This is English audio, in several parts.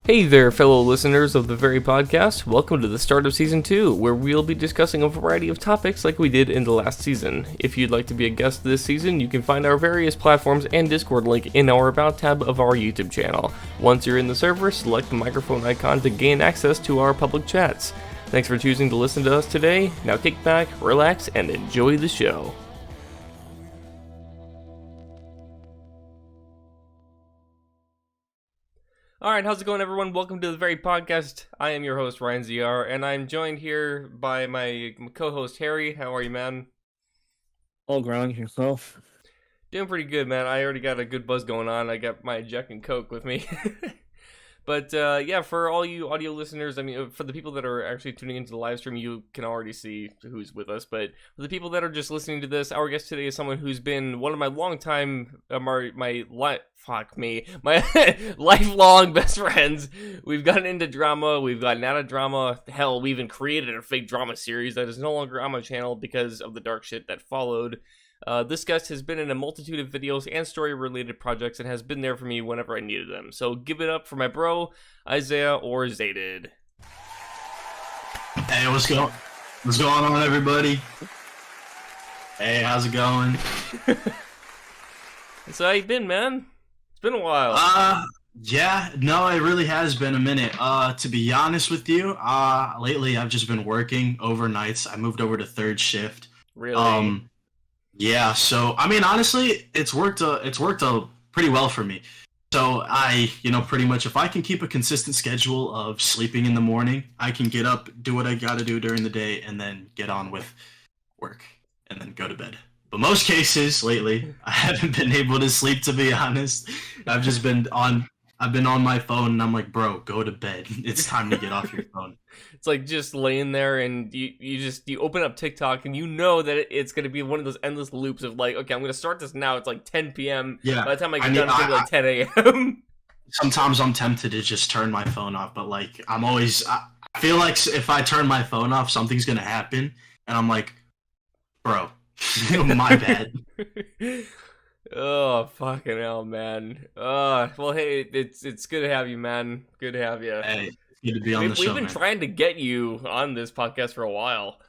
Hey there, fellow listeners of the Very Podcast. Welcome to the start of Season 2, where we'll be discussing a variety of topics like we did in the last season. If you'd like to be a guest this season, you can find our various platforms and Discord link in our About tab of our YouTube channel. Once you're in the server, select the microphone icon to gain access to our public chats. Thanks for choosing to listen to us today. Now kick back, relax, and enjoy the show. Alright, how's it going, everyone? Welcome to the Very Podcast. I am your host, Ryan ZR, and I'm joined here by my co-host, Harry. How are you, man? All ground yourself. Doing pretty good, man. I already got a good buzz going on. I got my Jack and Coke with me. But, yeah, for all you audio listeners, I mean, for the people that are actually tuning into the live stream, you can already see who's with us. But for the people that are just listening to this, our guest today is someone who's been one of my longtime, my lifelong best friends. We've gotten into drama. We've gotten out of drama. Hell, we even created a fake drama series that is no longer on my channel because of the dark shit that followed. This guest has been in a multitude of videos and story-related projects and has been there for me whenever I needed them. So give it up for my bro, Isaiah or Zaeded. Hey, what's going on, everybody? Hey, how's it going? So how you been, man? It's been a while. Yeah, no, it really has been a minute. To be honest with you, lately I've just been working overnights. I moved over to third shift. Really? Yeah, so I mean, honestly, it's worked pretty well for me. So pretty much if I can keep a consistent schedule of sleeping in the morning, I can get up, do what I got to do during the day, and then get on with work and then go to bed. But most cases lately, I haven't been able to sleep, to be honest. I've been on my phone, and I'm like, bro, go to bed. It's time to get off your phone. It's like just laying there, and you open up TikTok, and you know that it's going to be one of those endless loops of like, okay, I'm going to start this now. It's like 10 p.m. Yeah. By the time I get done, it's going to be like 10 a.m. Sometimes I'm tempted to just turn my phone off, but like I feel like if I turn my phone off, something's going to happen, and I'm like, bro, my bad. Oh, fucking hell, man. Well, hey, it's good to have you, man. Good to have you. Hey, it's good to be on the show, We've been man. trying to get you on this podcast for a while.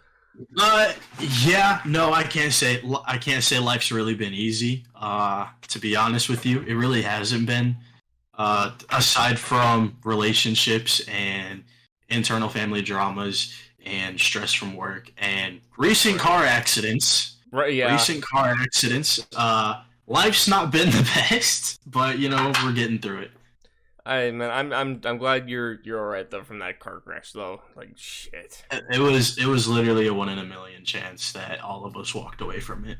Yeah, no, I can't say life's really been easy. To be honest with you, it really hasn't been. Aside from relationships and internal family dramas and stress from work and recent car accidents. Right, yeah. Recent car accidents. Life's not been the best, but we're getting through it. I'm glad you're all right though from that car crash though. Like shit. It was literally a 1 in a million chance that all of us walked away from it.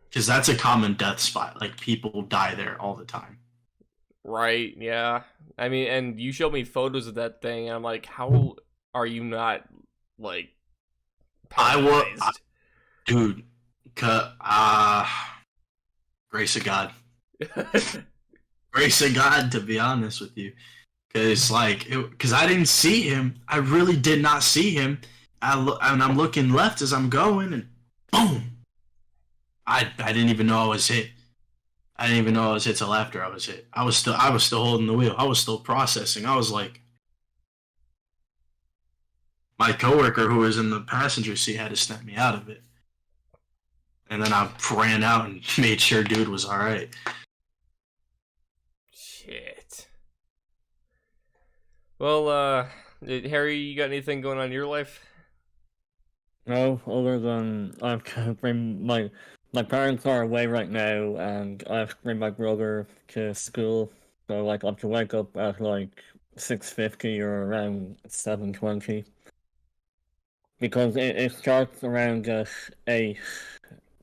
Because that's a common death spot. Like people die there all the time. Right? Yeah. I mean, and you showed me photos of that thing, and I'm like, how are you not like paralyzed? Dude. Grace of God. Grace of God, to be honest with you. Because I didn't see him. I really did not see him. And I'm looking left as I'm going, and boom! I didn't even know I was hit. I didn't even know I was hit till after I was hit. I was still holding the wheel. I was still processing. I was like, my coworker who was in the passenger seat had to snap me out of it. And then I ran out and made sure dude was alright. Shit. Well, Harry, you got anything going on in your life? No, other than I've to bring my parents are away right now, and I have to bring my brother to school. So like I have to wake up at like 6:50 or around 7:20. Because it starts around 8.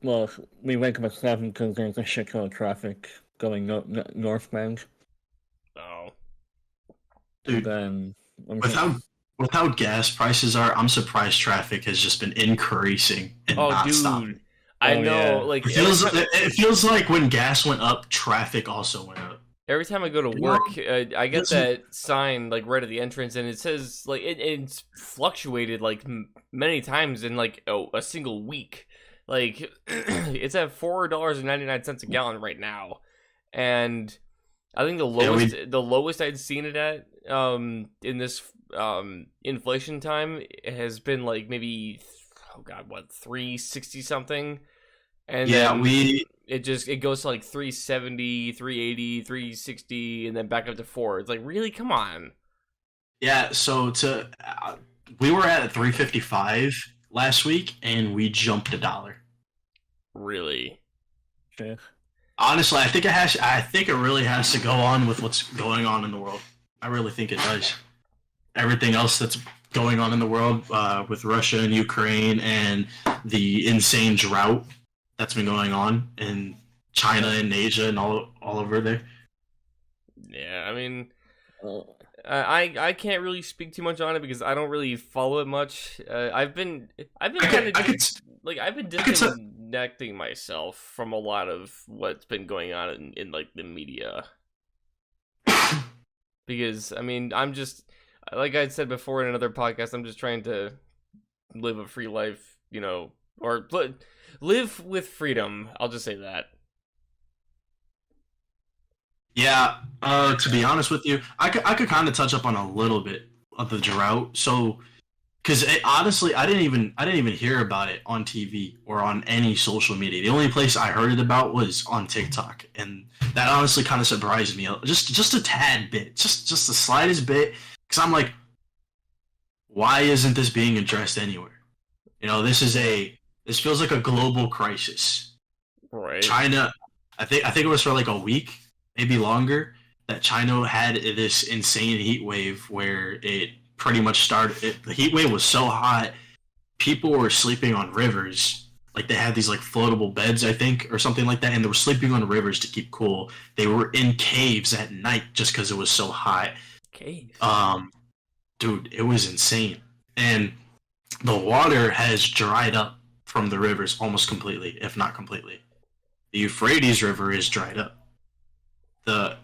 Well, we wake up at 7 because there's a shitload of traffic going northbound. Oh. Dude, And then with how gas prices are, I'm surprised traffic has just been increasing and not stopping. I know, yeah. like It feels like when gas went up, traffic also went up. every time I go to work, I get that sign like right at the entrance, and it says like it's fluctuated like many times in like a single week. Like it's at $4.99 a gallon right now, and I think the lowest I'd seen it at in this inflation time has been like maybe 360 something, and then it goes to like 370, 380, 360, and then back up to 4. It's like, really, come on. Yeah, so we were at 355 last week, and we jumped $1. Really? Shit. Honestly, I think it really has to go on with what's going on in the world. I really think it does. Everything else that's going on in the world with Russia and Ukraine and the insane drought that's been going on in China and Asia and all over there. Yeah, I mean, I can't really speak too much on it because I don't really follow it much. I've been disconnecting myself from a lot of what's been going on in like the media. Because I mean, I'm just, like I said before in another podcast, I'm just trying to live a free life, or live with freedom. I'll just say that. Yeah, to be honest with you, I could kind of touch up on a little bit of the drought. So, because honestly, I didn't even hear about it on TV or on any social media. The only place I heard it about was on TikTok, and that honestly kind of surprised me, just a tad bit, just the slightest bit. Because I'm like, why isn't this being addressed anywhere? This feels like a global crisis. Right. China, I think it was for like a week, maybe longer, that China had this insane heat wave where it pretty much started. The heat wave was so hot, people were sleeping on rivers. Like, they had these like floatable beds, I think, or something like that, and they were sleeping on rivers to keep cool. They were in caves at night just because it was so hot. Caves. Dude, it was insane. And the water has dried up from the rivers almost completely, if not completely. The Euphrates River is dried up.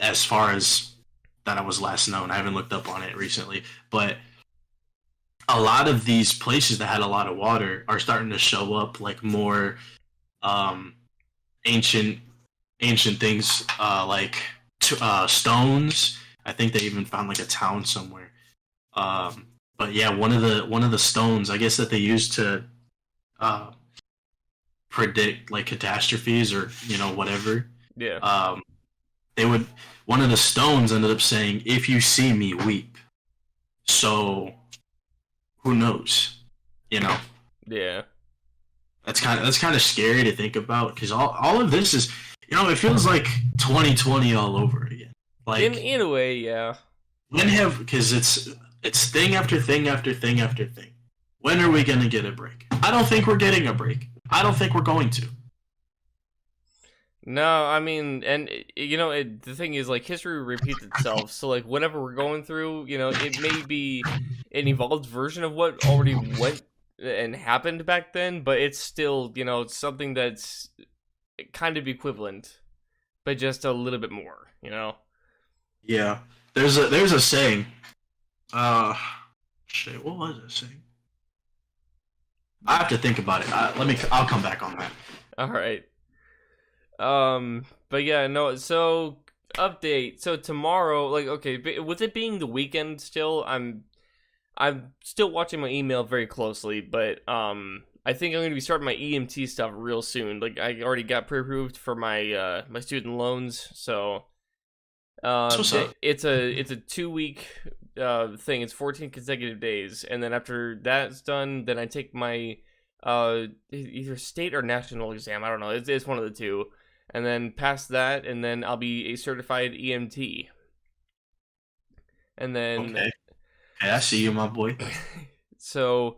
As far as that I was last known, I haven't looked up on it recently, but a lot of these places that had a lot of water are starting to show up like more ancient things, like stones. I think they even found like a town somewhere. But yeah, one of the stones, I guess, that they used to predict like catastrophes or whatever. Yeah. One of the stones ended up saying, "If you see me, weep." So who knows? Yeah. That's kind of scary to think about, because all of this is, it feels like 2020 all over again. Like, in a way, yeah. Because it's thing after thing after thing after thing. When are we gonna get a break? I don't think we're getting a break. I don't think we're going to. No, I mean, and the thing is, like, history repeats itself. So, like, whatever we're going through, it may be an evolved version of what already went and happened back then, but it's still, something that's kind of equivalent, but just a little bit more, Yeah, there's a saying. Shit, what was it saying? I have to think about it. I'll come back on that. All right. But yeah, no, so update. So tomorrow, like, okay, with it being the weekend still, I'm still watching my email very closely, but I think I'm going to be starting my EMT stuff real soon. Like, I already got pre-approved for my my student loans, so it's a 2-week thing. It's 14 consecutive days, and then after that's done, then I take my either state or national exam. I don't know. It's one of the two. And then past that, and then I'll be a certified EMT. And then... Okay, I see you, my boy. So,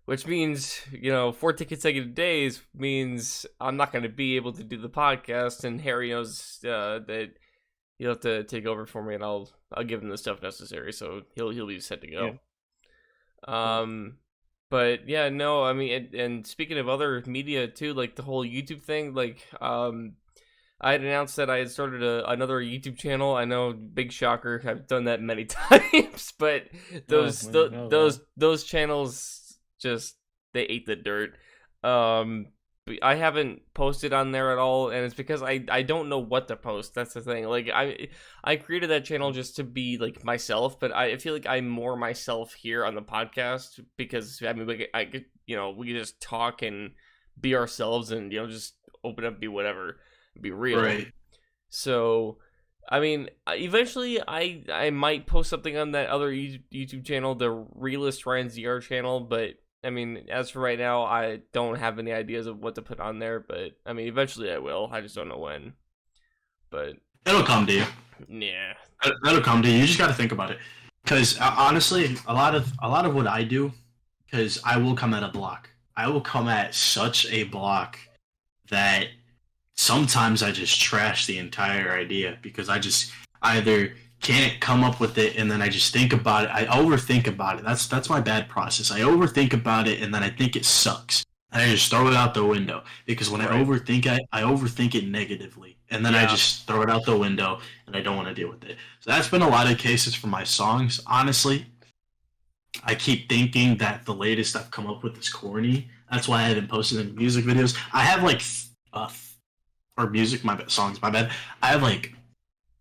which means, 14 consecutive days means I'm not going to be able to do the podcast, and Harry knows that he'll have to take over for me, and I'll give him the stuff necessary, so he'll be set to go. Yeah. But yeah, no, I mean, and speaking of other media too, like the whole YouTube thing, like I had announced that I had started another YouTube channel. I know, big shocker. I've done that many times, but those channels just, they ate the dirt. But I haven't posted on there at all, and it's because I don't know what to post. That's the thing. Like I created that channel just to be like myself, but I feel like I'm more myself here on the podcast because I mean we could just talk and be ourselves and just open up, be whatever, be real. Right. So I mean, eventually I might post something on that other YouTube channel, the Realist Ryan ZR channel, but I mean, as for right now, I don't have any ideas of what to put on there, but I mean, eventually I will. I just don't know when. But It'll come to you. Yeah. It'll come to you. You just got to think about it. Because honestly, a lot of what I do, because I will come at a block. I will come at such a block that sometimes I just trash the entire idea because I just either can't come up with it and then I just think about it. I overthink about it. That's my bad process. I overthink about it and then I think it sucks. And I just throw it out the window because when I overthink I overthink it negatively and then I just throw it out the window and I don't want to deal with it. So that's been a lot of cases for my songs. Honestly, I keep thinking that the latest I've come up with is corny. That's why I haven't posted any music videos. I have like songs, my bad. I have like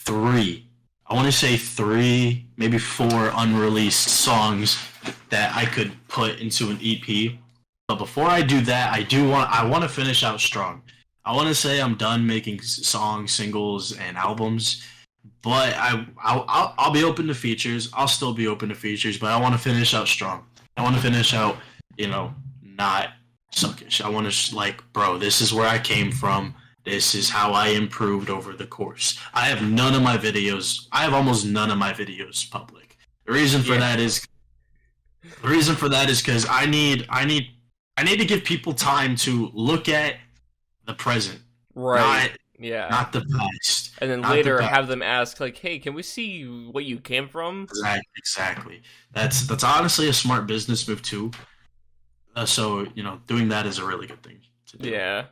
3. I want to say 3, maybe 4 unreleased songs that I could put into an EP. But before I do that, I want to finish out strong. I want to say I'm done making songs, singles, and albums. But I'll be open to features. I'll still be open to features, but I want to finish out strong. I want to finish out, not suckish. I want to bro, this is where I came from. This is how I improved over the course. I have almost none of my videos public. The reason for that is because I need to give people time to look at the present. Right. Not the past. And then later have them ask like, "Hey, can we see what you came from?" Exactly. That's honestly a smart business move too. So, doing that is a really good thing to do. Yeah.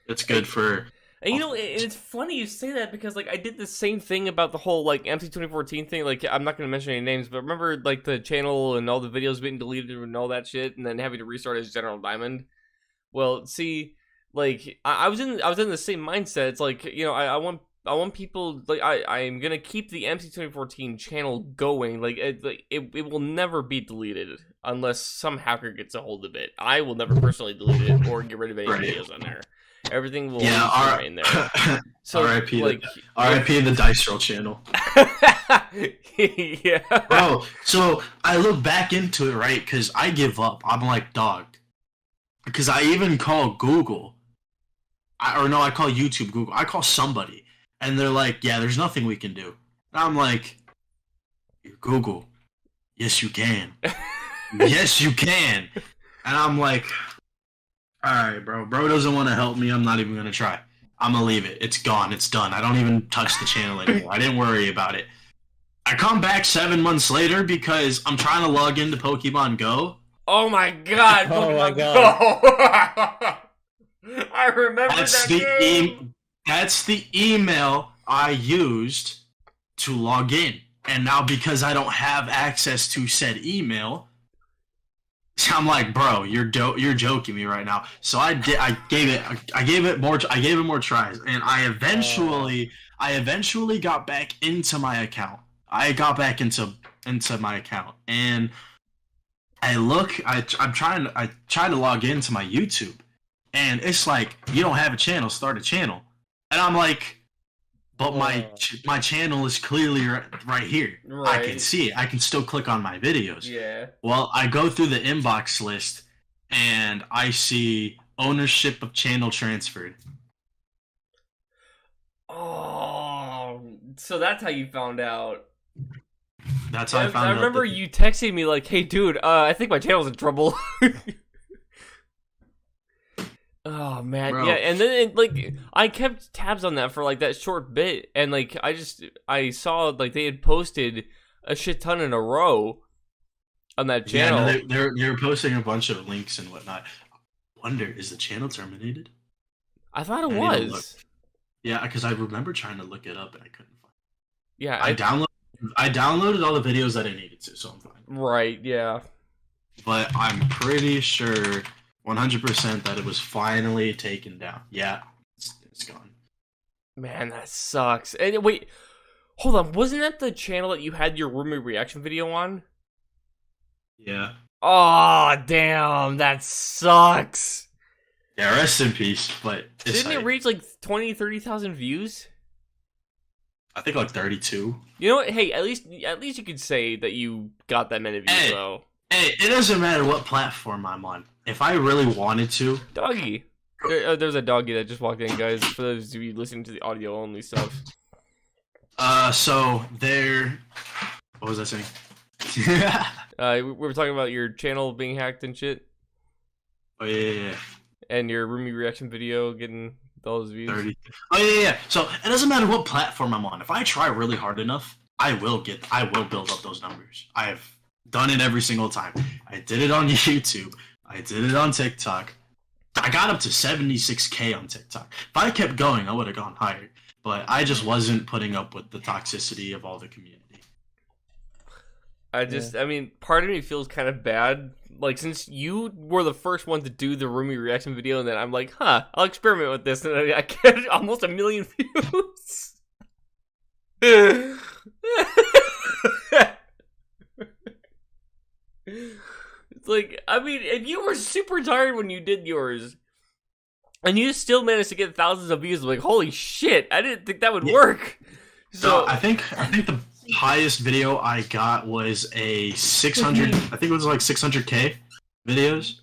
It's good for... And it's funny you say that because I did the same thing about the whole MC 2014 thing. I'm not going to mention any names, but remember the channel and all the videos being deleted and all that shit, and then having to restart as General Diamond. Well, see, I was in the same mindset. It's I want people I'm gonna keep the MC 2014 channel going. It will never be deleted unless some hacker gets a hold of it. I will never personally delete it or get rid of any videos on there. Everything will remain there. So R.I.P. R.I.P. the Dice Roll channel. Yeah, bro. So I look back into it, right? Because I give up. I'm like, dog. Because I even call Google. I call YouTube Google. I call somebody, and they're like, yeah, there's nothing we can do. And I'm like, Google. Yes, you can. Yes, you can. And I'm like, all right, bro. Bro doesn't want to help me. I'm not even going to try. I'm going to leave it. It's gone. It's done. I don't even touch the channel anymore. I didn't worry about it. I come back 7 months later because I'm trying to log into Pokemon Go. Oh my god. Oh my god. I remember that game. That's the email I used to log in. And now because I don't have access to said email, I'm like, bro, you're joking me right now. So I gave it more tries, and I eventually got back into my account. I got back into my account, and I try to log into my YouTube, and it's like, you don't have a channel, start a channel, and I'm like, but my channel is clearly right here. Right. I can see it. I can still click on my videos. Yeah. Well, I go through the inbox list, and I see ownership of channel transferred. Oh, so that's how you found out. That's how I found out. I remember you texting me like, "Hey, dude, I think my channel's in trouble." Oh man, bro. Yeah, and then I kept tabs on that for that short bit, and I saw they had posted a shit ton in a row on that channel. Yeah, no, they were posting a bunch of links and whatnot. Wonder, is the channel terminated? I thought it was. Yeah, because I remember trying to look it up and I couldn't find it. Yeah, I downloaded all the videos that I needed to, so I'm fine. Right. Yeah. But I'm pretty sure 100% that it was finally taken down. Yeah, it's gone. Man, that sucks. And wait, hold on. Wasn't that the channel that you had your roommate reaction video on? Yeah. Oh, damn. That sucks. Yeah, rest in peace. But Didn't it reach like 20, 30,000 views? I think like 32. You know what? Hey, at least you could say that you got that many views, though. Hey, it doesn't matter what platform I'm on. If I really wanted to... Doggy. There's a doggy that just walked in, guys, for those of you listening to the audio-only stuff. So there... What was I saying? We were talking about your channel being hacked and shit. Oh, yeah. And your roomie reaction video getting those views. 30. Oh, yeah. So it doesn't matter what platform I'm on. If I try really hard enough, I will build up those numbers. I have done it every single time. I did it on YouTube. I did it on TikTok. I got up to 76K on TikTok. If I kept going, I would have gone higher. But I just wasn't putting up with the toxicity of all the community. I mean, part of me feels kind of bad. Like, since you were the first one to do the roomie reaction video, and then I'm like, I'll experiment with this, and I get almost 1 million views. It's like, I mean, if you were super tired when you did yours, and you still managed to get thousands of views, I'm like, holy shit, I didn't think that would work. So I think the highest video I got was a 600. I think it was like 600K videos.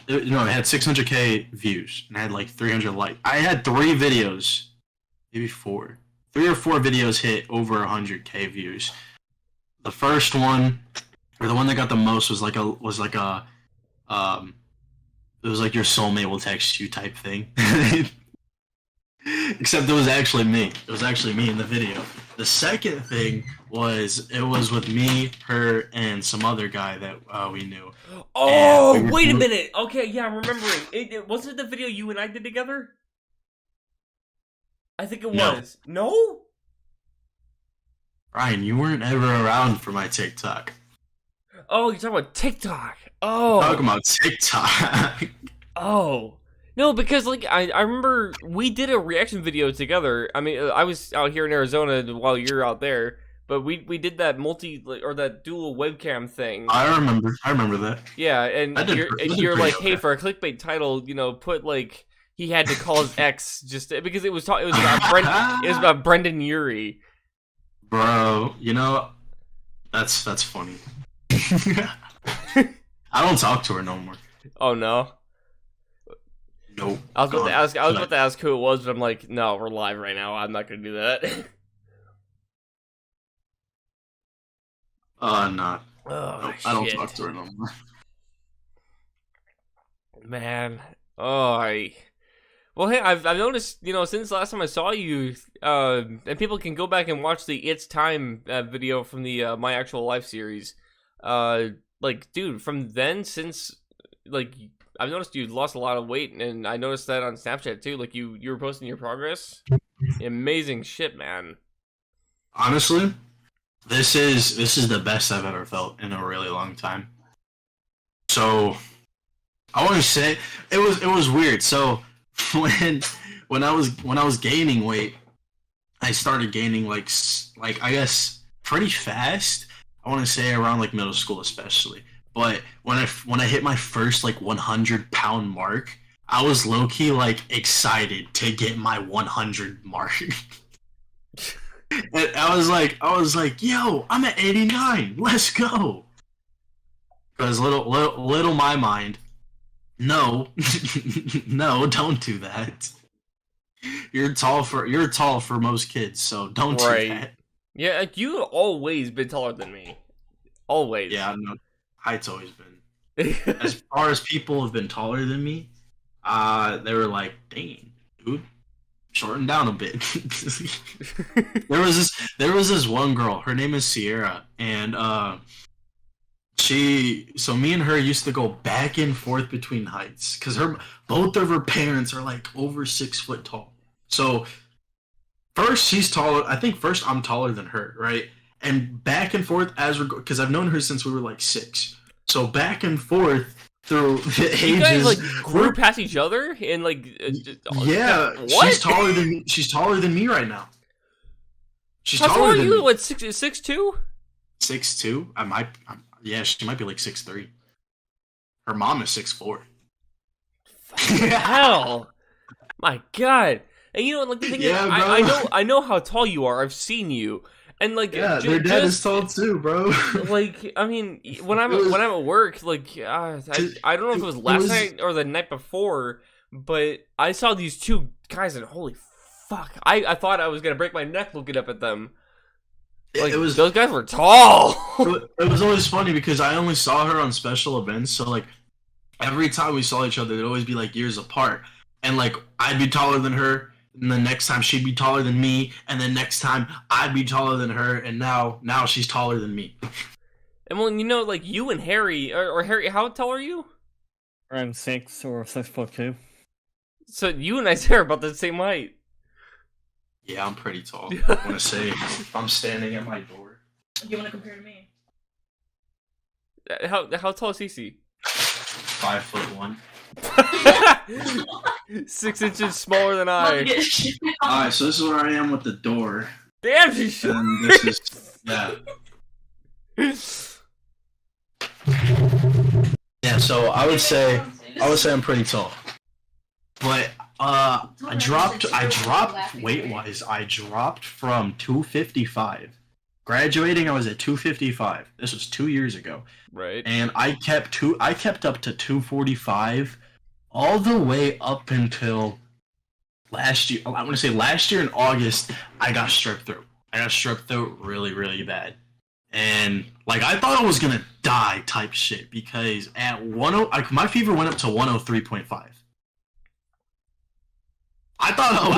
It had 600K views and I had like 300 likes. I had 3 videos, maybe 4, 3 or 4 videos hit over 100K views. The first one, or the one that got the most, was like a it was like your soulmate will text you type thing. Except it was actually me. It was actually me in the video. The second thing was with me, her, and some other guy that we knew. Oh, wait a minute. Okay, yeah, I'm remembering. It wasn't the video you and I did together? I think it was. No? Ryan, you weren't ever around for my TikTok. Oh, you're talking about TikTok. Oh. I'm talking about TikTok. Oh. No, because like I remember we did a reaction video together. I mean, I was out here in Arizona while you're out there, but we did that that dual webcam thing. I remember that. Yeah, and you're like, hey, for a clickbait title, put like he had to call his ex because it was about Brendan Urie. Bro, that's funny. I don't talk to her no more. Oh no. Nope. I was about to ask who it was, but I'm like, no, we're live right now. I'm not gonna do that. No. Oh, nope, I don't talk to her no more. Man. Well, hey, I've noticed, since last time I saw you, and people can go back and watch the It's Time video from the My Actual Life series. Like, dude, from then, since, like, I've noticed you lost a lot of weight, and I noticed that on Snapchat too. Like you were posting your progress. Amazing shit, man. Honestly, this is the best I've ever felt in a really long time. So, I want to say it was weird. So when I was gaining weight, I started gaining like I guess pretty fast. I want to say around like middle school, especially. But when I hit my first like 100-pound mark, I was low-key like excited to get my 100 mark. And I was like, yo, I'm at 89. Let's go. Because little my mind, no, no, don't do that. You're tall for most kids, so don't do that. Yeah, you've always been taller than me. Always. Yeah, no. Height's always been. As far as people have been taller than me, they were like, dang, dude, shorten down a bit. there was this one girl, her name is Sierra, and so me and her used to go back and forth between heights, because both of her parents are like over 6 foot tall. So first she's taller, I think first I'm taller than her, right? And back and forth because I've known her since we were like 6. So back and forth, through ages. You guys like grew past each other and like. Yeah, what? She's taller than me right now. She's How tall taller are than you? me. What 6'2"? 6'2". Yeah, she might be like 6'3". Her mom is 6'4". Hell, my God! And you know, like the thing is, I know how tall you are. I've seen you, and like their dad is tall too, bro. Like, I mean, when I'm at work, like I don't know if it was last night or the night before, but I saw these two guys, and holy fuck, I thought I was gonna break my neck looking up at them. Like, those guys were tall. It was always funny because I only saw her on special events, so like every time we saw each other, it'd always be like years apart, and like I'd be taller than her. And the next time she'd be taller than me, and then next time I'd be taller than her, and now she's taller than me. And well, you know, like you and Harry, or Harry, how tall are you? I'm 6 or 6'2". So you and I are about the same height. Yeah, I'm pretty tall. I want to say if I'm standing at my door. You want to compare to me? How tall is Cece? 5'1". 6 inches smaller than I. Alright, so this is where I am with the door. Damn, she's short. And this is yeah, so I would say I'm pretty tall. But I dropped weight-wise. I dropped from 255. Graduating, I was at 255. This was 2 years ago. Right. And I kept up to 245 all the way up until last year. I want to say last year in August, I got strep throat. I got strep throat really, really bad. And like I thought I was gonna die type shit because at my fever went up to 103.5. I thought I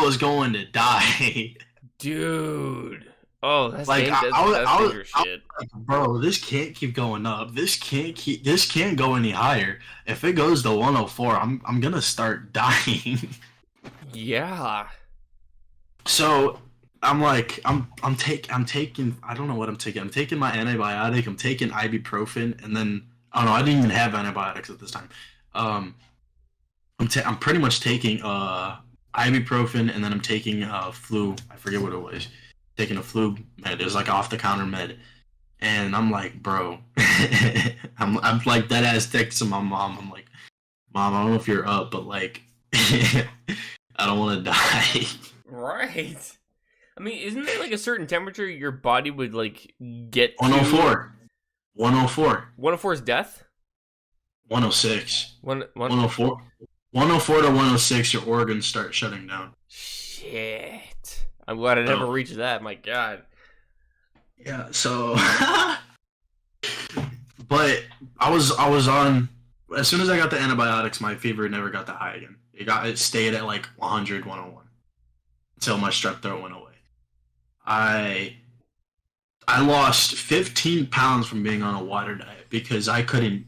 was going to die. Dude. Oh, that's like dangerous shit. Like, bro, this can't keep going up. This can't go any higher. If it goes to 104, I'm gonna start dying. Yeah. So I'm like, I'm taking. I don't know what I'm taking. I'm taking my antibiotic. I'm taking ibuprofen, and then I don't know. I didn't even have antibiotics at this time. I'm pretty much taking ibuprofen, and then I'm taking flu. I forget what it was. Taking a flu med. It was like off the counter med, and I'm like, bro, I'm like dead ass texting my mom. I'm like, Mom, I don't know if you're up, but like, I don't want to die. Right. I mean, isn't there like a certain temperature your body would like get? 104. 104 is death. 106. 104. 104 to 106, your organs start shutting down. Shit. I'm glad I never reached that. My God. Yeah. So, but I was on. As soon as I got the antibiotics, my fever never got that high again. It stayed at like 100, 101 until my strep throat went away. I lost 15 pounds from being on a water diet because I couldn't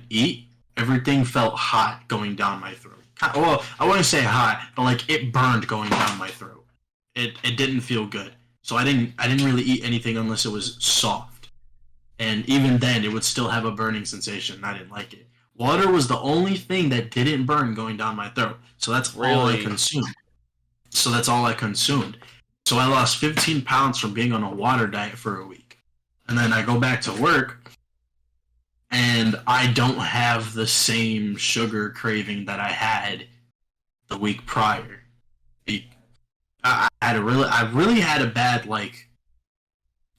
eat. Everything felt hot going down my throat. Well, I wouldn't say hot, but like it burned going down my throat. It didn't feel good. So I didn't really eat anything unless it was soft. And even then it would still have a burning sensation and I didn't like it. Water was the only thing that didn't burn going down my throat. So that's all I consumed. So I lost 15 pounds from being on a water diet for a week. And then I go back to work and I don't have the same sugar craving that I had the week prior. I really had a bad like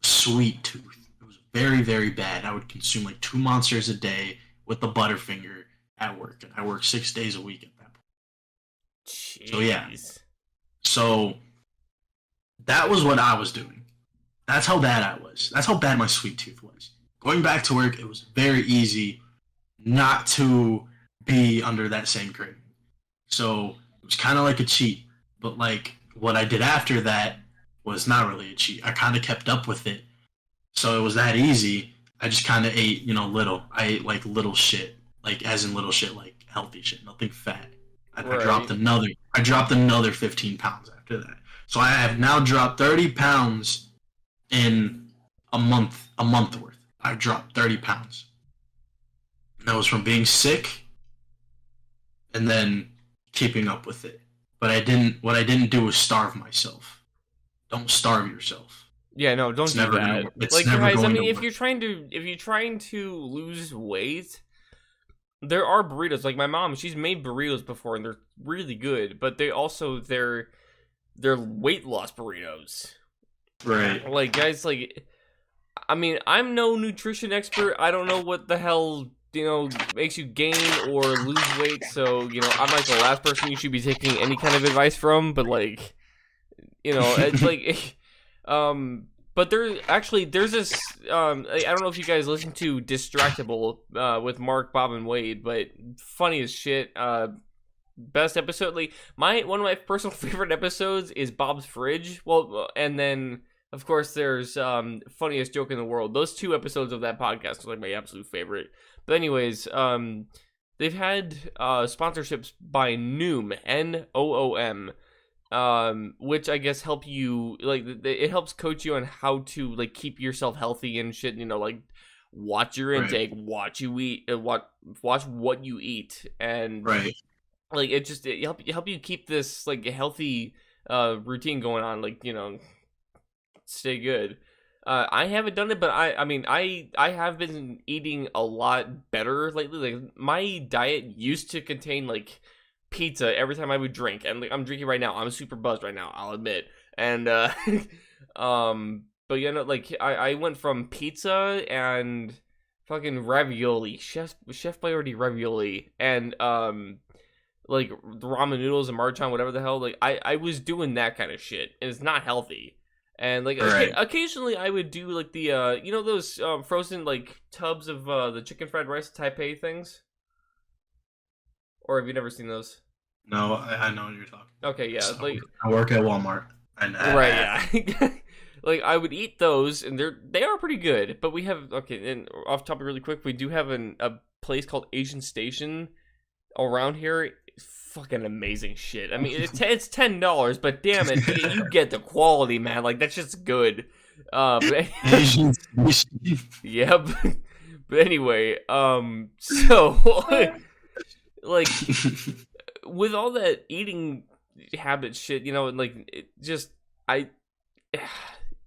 sweet tooth. It was very, very bad. I would consume like 2 Monsters a day with the Butterfinger at work, and I work 6 days a week at that point. Jeez. So yeah. So that was what I was doing. That's how bad I was. That's how bad my sweet tooth was. Going back to work, it was very easy not to be under that same craving. So it was kind of like a cheat, but like what I did after that was not really a cheat. I kind of kept up with it. So it was that easy. I just kind of ate, little. I ate like little shit, like as in little shit, like healthy shit, nothing fat. I dropped another 15 pounds after that. So I have now dropped 30 pounds in a month worth. I've dropped 30 pounds. That was from being sick and then keeping up with it. But what I didn't do was starve myself. Don't starve yourself. Yeah, no, don't do that. Like, never guys, I going mean, to if work. you're trying to lose weight, there are burritos. Like my mom, she's made burritos before, and they're really good. But they're weight loss burritos. Right. Like, guys, like, I mean, I'm no nutrition expert. I don't know what the hell, makes you gain or lose weight. So, I'm like the last person you should be taking any kind of advice from. But like, it's like, but there's this, I don't know if you guys listen to Distractable, with Mark, Bob, and Wade, but funny as shit. Best episode, like, one of my personal favorite episodes is Bob's Fridge. Well, and then, of course, there's, Funniest Joke in the World. Those two episodes of that podcast are like my absolute favorite. But anyways, they've had, sponsorships by Noom, Noom. Which I guess help you, like, it helps coach you on how to, like, keep yourself healthy and shit, like, watch your intake, watch you eat, watch what you eat, and, right. like, it help you keep this, like, healthy, routine going on, like, stay good. I haven't done it, but I mean, I have been eating a lot better lately. Like, my diet used to contain, like, pizza every time I would drink, and like I'm drinking right now. I'm super buzzed right now, I'll admit. And but like I went from pizza and fucking ravioli, chef priority ravioli, and like ramen noodles and marchand, whatever the hell. Like I was doing that kind of shit, and it's not healthy. And like occasionally I would do like the those frozen like tubs of the chicken fried rice Taipei things. Or have you never seen those? No, I know what you're talking about. Okay, yeah. So, like, I work at Walmart. And, right, yeah. Like, I would eat those, and they are pretty good. But we have, okay, and off topic really quick, we do have a place called Asian Station around here. Fucking amazing shit. I mean, it's $10, but damn it, you get the quality, man. Like, that's just good. Asian Station. Yeah, but anyway, so... like, with all that eating habit shit, like,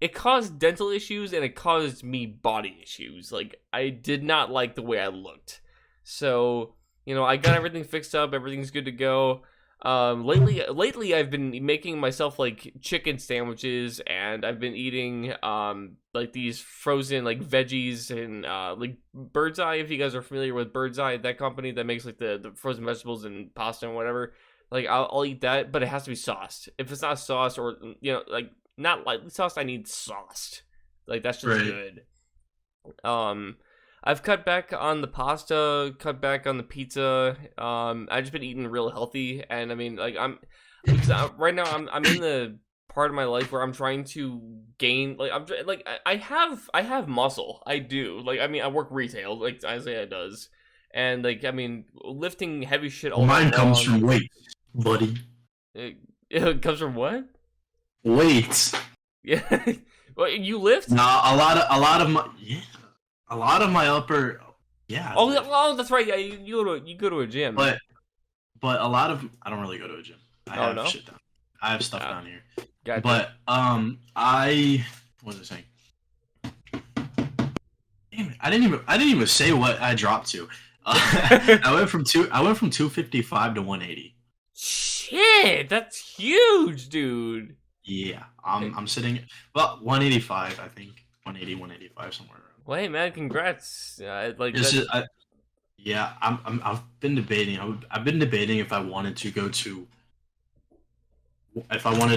it caused dental issues and it caused me body issues. Like, I did not like the way I looked. So, I got everything fixed up. Everything's good to go. Lately I've been making myself like chicken sandwiches, and I've been eating like these frozen like veggies and like Bird's Eye. If you guys are familiar with Bird's Eye, that company that makes like the frozen vegetables and pasta and whatever, like I'll eat that, but it has to be sauced. If it's not sauced, or like not lightly sauced, I need sauced. Like that's just good. I've cut back on the pasta, cut back on the pizza. I've just been eating real healthy, and I mean, like right now I'm in the part of my life where I'm trying to gain. Like I have muscle. I do. Like I mean, I work retail, like Isaiah does, and like I mean, lifting heavy shit all Mine day comes long. from weight, buddy. It comes from what? Weight. Yeah. Well, you lift? Nah, a lot of my a lot of my upper, yeah. Oh, that's right. Yeah, you go to a gym. But a lot of I don't really go to a gym. I have shit down. I have stuff down here. Gotcha. But what was I saying? Damn it! I didn't even say what I dropped to. I went from 255 to 180. Shit, that's huge, dude. Yeah, I'm sitting 185, I think. 180, 185 somewhere around. Well, hey, man, congrats. Like this is, I've been debating. I've been debating if I wanted to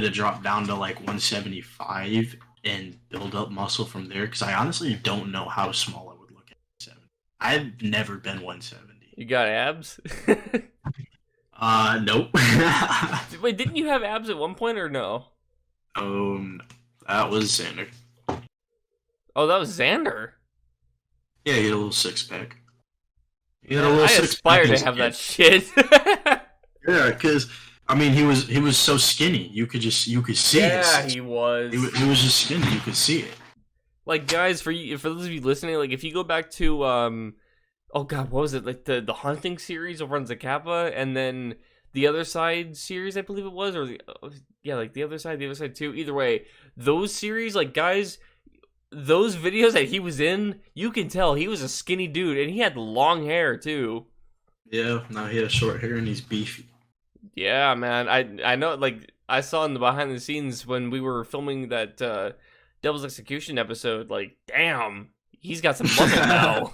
drop down to like 175 and build up muscle from there, because I honestly don't know how small I would look at 70. I've never been 170. You got abs? Nope. Wait, didn't you have abs at one point or no? That was Xander. Oh, that was Xander? Yeah, he had a little six-pack. I aspire to have that shit. Yeah, because I mean, he was so skinny. You could see it. Yeah, he was. He was just skinny. You could see it. Like, guys, for those of you listening, like if you go back to Oh god, what was it? Like the hunting series over on Zacapa, and then the Other Side series, I believe it was, or like the Other Side 2. Either way, those series, like guys, those videos that he was in, you can tell he was a skinny dude, and he had long hair too. Yeah, now he has short hair and he's beefy. Yeah, man, I know. Like I saw in the behind the scenes when we were filming that Devil's Execution episode. Like, damn, he's got some muscle now.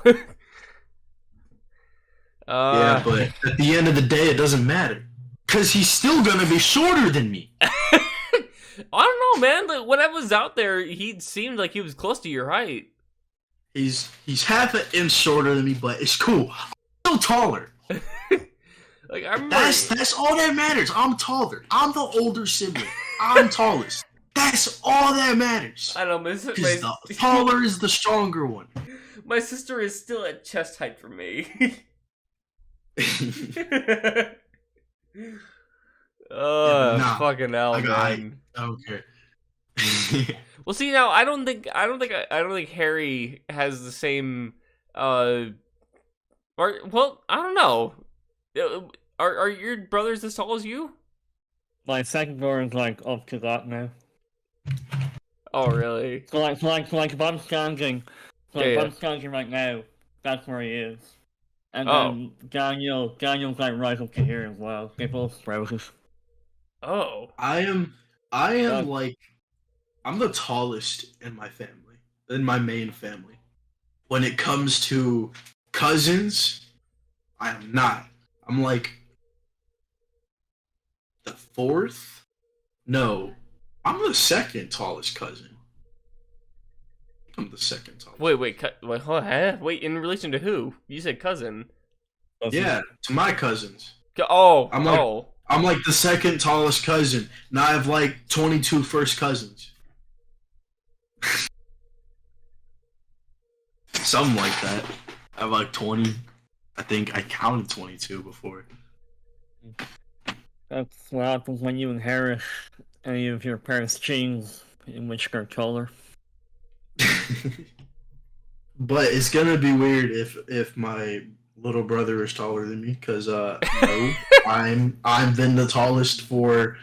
Yeah, but at the end of the day, it doesn't matter. Because he's still going to be shorter than me. I don't know, man. Like, when I was out there, he seemed like he was close to your height. He's half an inch shorter than me, but it's cool. I'm still taller. Like, I remember... That's all that matters. I'm taller. I'm the older sibling. I'm tallest. That's all that matters. I don't know, Because the taller is the stronger one. My sister is still at chest height for me. Fucking hell, man. Okay. Well, see, now I don't think Harry has the same. Or well, I don't know. Are your brothers as tall as you? My second brother is like up to that now. Oh, really? So if I'm standing, Yeah. I'm standing right now, that's where he is. And then Daniel's like right up to here as well. They both sprouted. Oh. I am like, I'm the tallest in my family, in my main family. When it comes to cousins, I am not. I'm like the fourth? No, I'm the second tallest cousin. I'm the second tallest. Wait, in relation to who? You said cousin. Yeah, to my cousins. I'm like the second tallest cousin. Now I have like 22 first cousins. Something like that. I have like 20. I think I counted 22 before. That's what happens when you inherit any of your parents' genes in which they're taller. But it's gonna be weird if my little brother is taller than me, because no, I've been the tallest for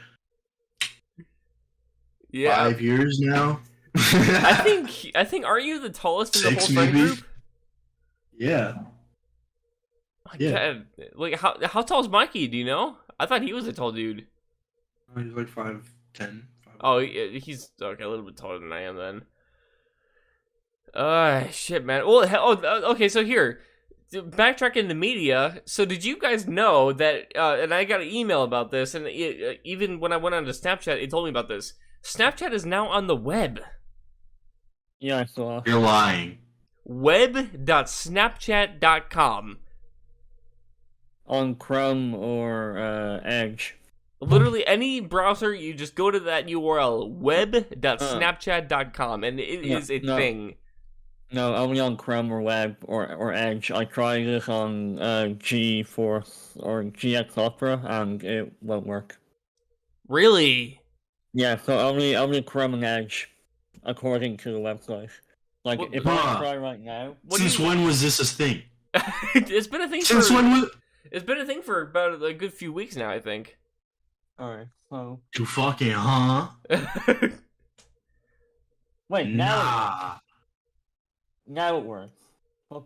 5 years now. I think are you the tallest in the whole friend group? Yeah. God, like how tall is Mikey? Do you know? I thought he was a tall dude. He's like 5'10". Oh, he's okay, a little bit taller than I am then. Shit, man. Well, okay. So here, backtracking the media. So did you guys know that? And I got an email about this, and even when I went on to Snapchat, it told me about this. Snapchat is now on the web. Yeah, I saw. You're lying. Web.snapchat.com. On Chrome or Edge. Literally any browser, you just go to that URL, web.snapchat.com, and it is a thing. No, only on Chrome or Web or Edge. I tried it on GeForce or GX Opera, and it won't work. Really? Yeah, so only Chrome and Edge, according to the website. Like, if I try right now... Since when was this a thing? It's been a thing It's been a thing for about a good few weeks now, I think. Alright, so... You fucking, huh? Wait, now it works. I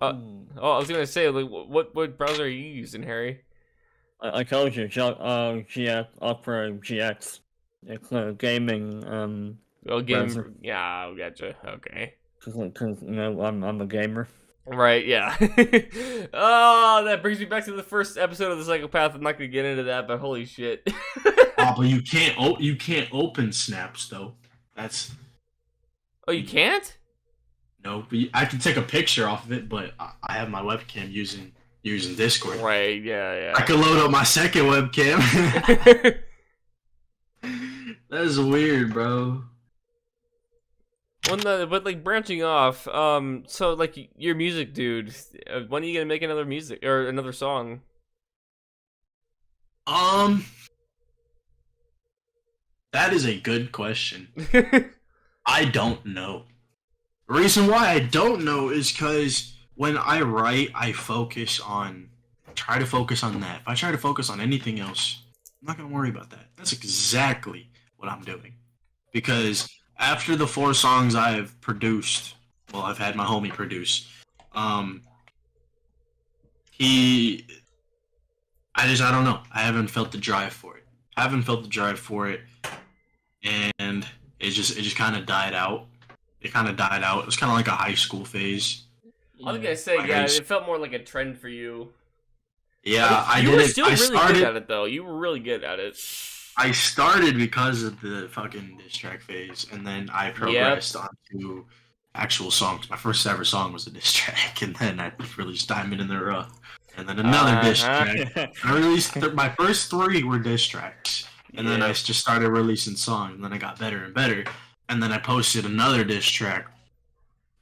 was gonna say, like, what browser are you using, Harry? I told you, GX, Opera GX. It's a gaming, browser. Yeah, I gotcha, okay. Because, you know, I'm a gamer. Right, yeah. Oh, that brings me back to the first episode of The Psychopath. I'm not gonna get into that, but holy shit. But you can't open snaps though. That's. Oh, you can't? No, but I can take a picture off of it, but I have my webcam using Discord. Right, yeah. I can load up my second webcam. That is weird, bro. But like branching off, so like your music, dude. When are you gonna make another music or another song? That is a good question. I don't know. The reason why I don't know is because when I write, try to focus on that. If I try to focus on anything else, I'm not gonna worry about that. That's exactly what I'm doing. Because after the 4 songs I've produced, well, I've had my homie produce. Um, he, I don't know. I haven't felt the drive for it. And it just kind of died out. It kind of died out. It was kind of like a high school phase. I was gonna say, yeah, it felt more like a trend for you. Yeah, you were still really good at it, though. You were really good at it. I started because of the fucking diss track phase, and then I progressed onto actual songs. My first ever song was a diss track, and then I released Diamond in the Rough, and then another diss track. I released my first 3 were diss tracks, and then I just started releasing songs, and then I got better and better, and then I posted another diss track,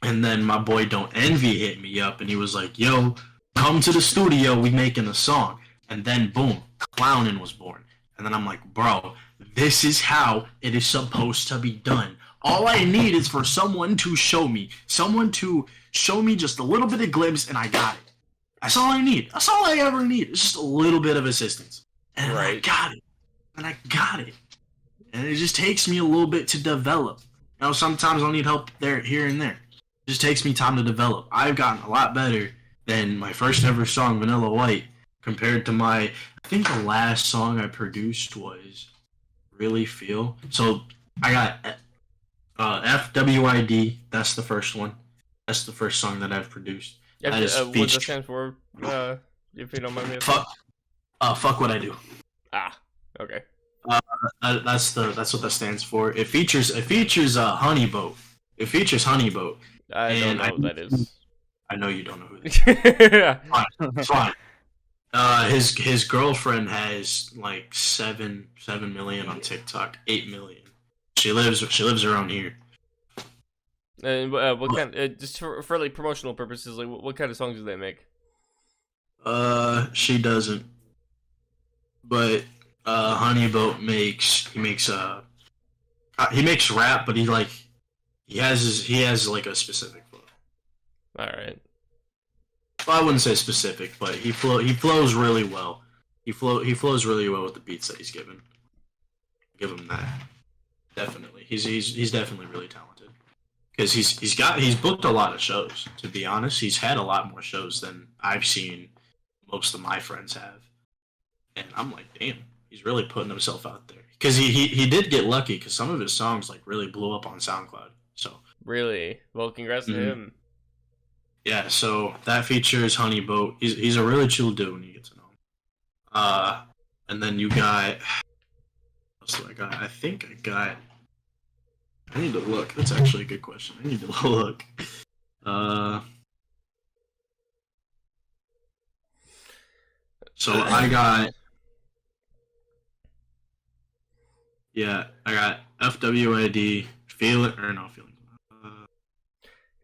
and then my boy Don't Envy hit me up, and he was like, "Yo, come to the studio, we making a song," and then boom, Clownin' was born. And then I'm like, bro, this is how it is supposed to be done. All I need is for someone to show me just a little bit of glimpse, and I got it. That's all I need. That's all I ever need. It's just a little bit of assistance. And I got it. And it just takes me a little bit to develop. You know, sometimes I'll need help here and there. It just takes me time to develop. I've gotten a lot better than my first ever song, Vanilla White, compared to I think the last song I produced was Really Feel. So I got FWID, that's the first one. That's the first song that I've produced. What does that stand for, if you don't mind me asking? Fuck What I Do. Ah, okay. That's what that stands for. It features Honey Boat. It features Honey Boat. I don't know what that is. I know you don't know who that is. It's fine. His girlfriend has like 7 million on TikTok, 8 million. She lives around here. And what kind? Just for like promotional purposes, like what kind of songs do they make? She doesn't. But Honeyboat makes rap, but he has like a specific flow. All right. Well, I wouldn't say specific, but he flows really well. He flows really well with the beats that he's given. Give him that. Definitely, he's definitely really talented. Because he's booked a lot of shows. To be honest, he's had a lot more shows than I've seen most of my friends have, and I'm like, damn, he's really putting himself out there. Because he did get lucky because some of his songs like really blew up on SoundCloud. So really, well, congrats to him. Yeah, so that features Honey Boat. He's a really chill dude when you get to know him. And then you got, what else do I got? I need to look. That's actually a good question. I need to look. So I got FWID, Feeling.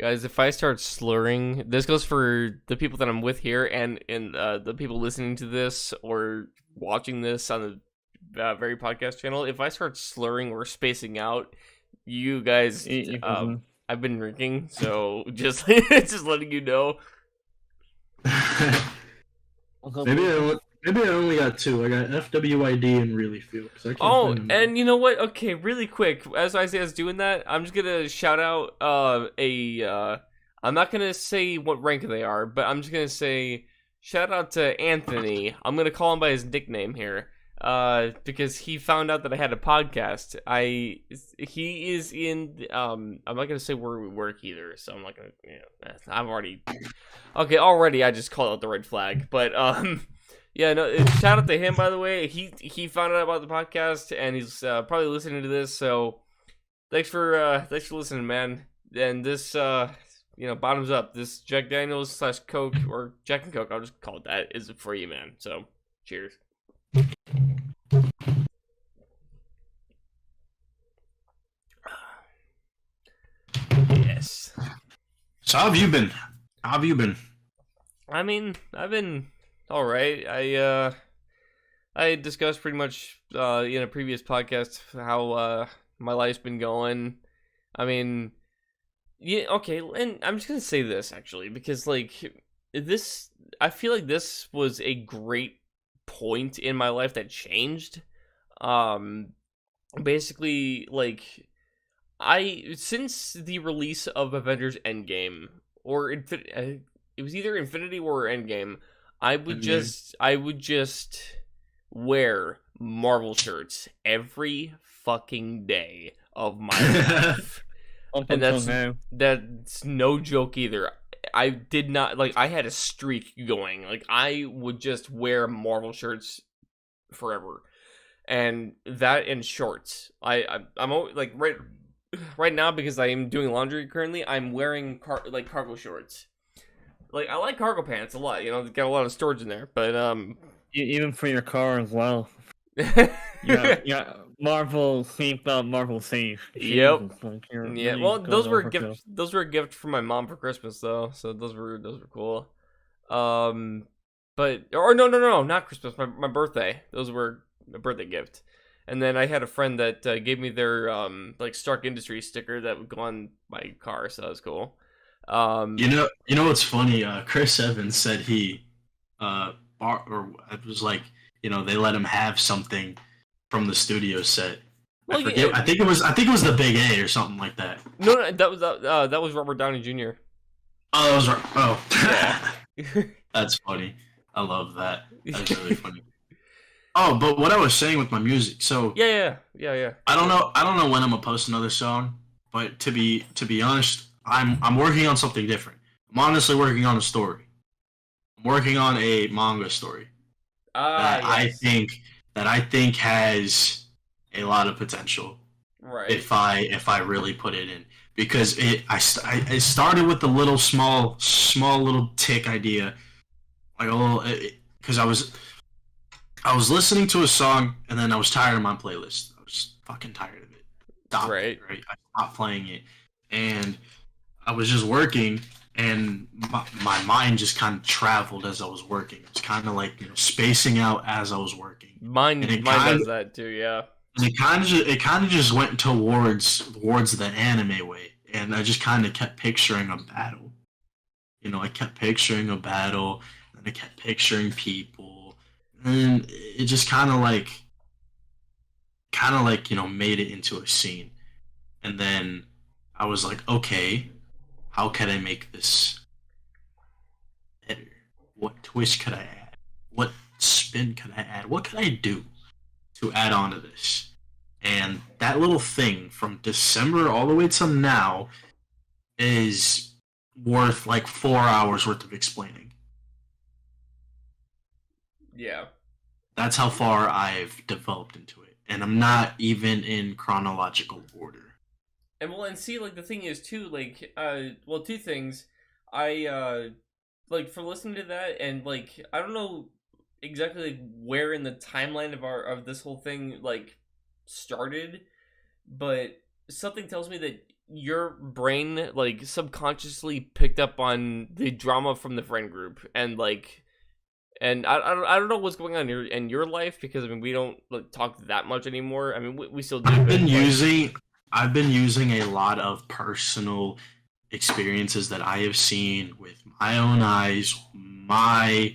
Guys, if I start slurring, this goes for the people that I'm with here and the people listening to this or watching this on the Very Podcast channel. If I start slurring or spacing out, you guys, I've been drinking, so just letting you know. Maybe I only got 2. I got FWID and Really Feel. And you know what? Okay, really quick. As Isaiah's doing that, I'm just gonna shout out I'm not gonna say what rank they are, but I'm just gonna say shout out to Anthony. I'm gonna call him by his nickname here, because he found out that I had a podcast. He is in. I'm not gonna say where we work either, so I'm not gonna. Already I just called out the red flag, but Yeah, no. Shout out to him, by the way. He found out about the podcast, and he's probably listening to this. So, thanks for listening, man. And this, bottoms up. This Jack Daniels / Coke or Jack and Coke, I'll just call it that, is for you, man. So, cheers. Yes. So how have you been? I mean, I've been all right. I discussed pretty much in a previous podcast how my life's been going. I mean, Yeah, okay, and I'm just gonna say this actually because like this, I feel like this was a great point in my life that changed. Um, basically, like I since the release of Avengers Endgame or it was either Infinity War or Endgame. And I would just wear Marvel shirts every fucking day of my life. Up And until now. that's no joke either. I did not like I had a streak going. Like I would just wear Marvel shirts forever. And that and shorts. I'm like right now because I am doing laundry currently, I'm wearing cargo shorts. Like I like cargo pants a lot, it's got a lot of storage in there, but Even for your car as well. yeah. Yeah, Marvel seatbelt, Marvel safe. Yep. Jesus, like, you're Yeah, really well, going overkill. those were a gift from my mom for Christmas though, so those were cool. Um, but or no, not Christmas, my birthday. Those were a birthday gift. And then I had a friend that gave me their like Stark Industries sticker that would go on my car, so that was cool. you know what's funny? Chris Evans said he, or it was like, they let him have something from the studio set. I well, forget. yeah, I think it was the Big A or something like that. no, that was Robert Downey Jr. Oh, that was right. Oh, Yeah. that's funny. I love that. That's really funny. Oh, but what I was saying with my music, so yeah. I don't know. I don't know when I'm gonna post another song, but to be honest, I'm working on something different. I'm honestly working on a story. I'm working on a manga story that Yes. I think has a lot of potential Right. if I really put it in, because it started with a little small little tick idea, like a little, because I was listening to a song and then I was tired of my playlist. I was fucking tired of it. Stopped it, Right. right? I stopped playing it. And I was just working and my mind just kind of traveled as I was working. It's kind of like, spacing out as I was working. Mine And does that too, yeah. it kind of just went towards the anime way. And I just kind of kept picturing a battle. I kept picturing a battle and I kept picturing people, and it just kind of like made it into a scene. And then I was like, okay, how can I make this better? What twist could I add? What spin could I add? What could I do to add on to this? And that little thing from December all the way to now is worth like 4 hours worth of explaining. Yeah. That's how far I've developed into it. And I'm not even in chronological order. And see, like the thing is too, like well, two things. I like for listening to that and like I don't know exactly like where in the timeline of this whole thing like started, but something tells me that your brain like subconsciously picked up on the drama from the friend group and like and I don't know what's going on in your life because I mean we don't like, talk that much anymore. I mean we still do. I've been using a lot of personal experiences that I have seen with my own eyes, my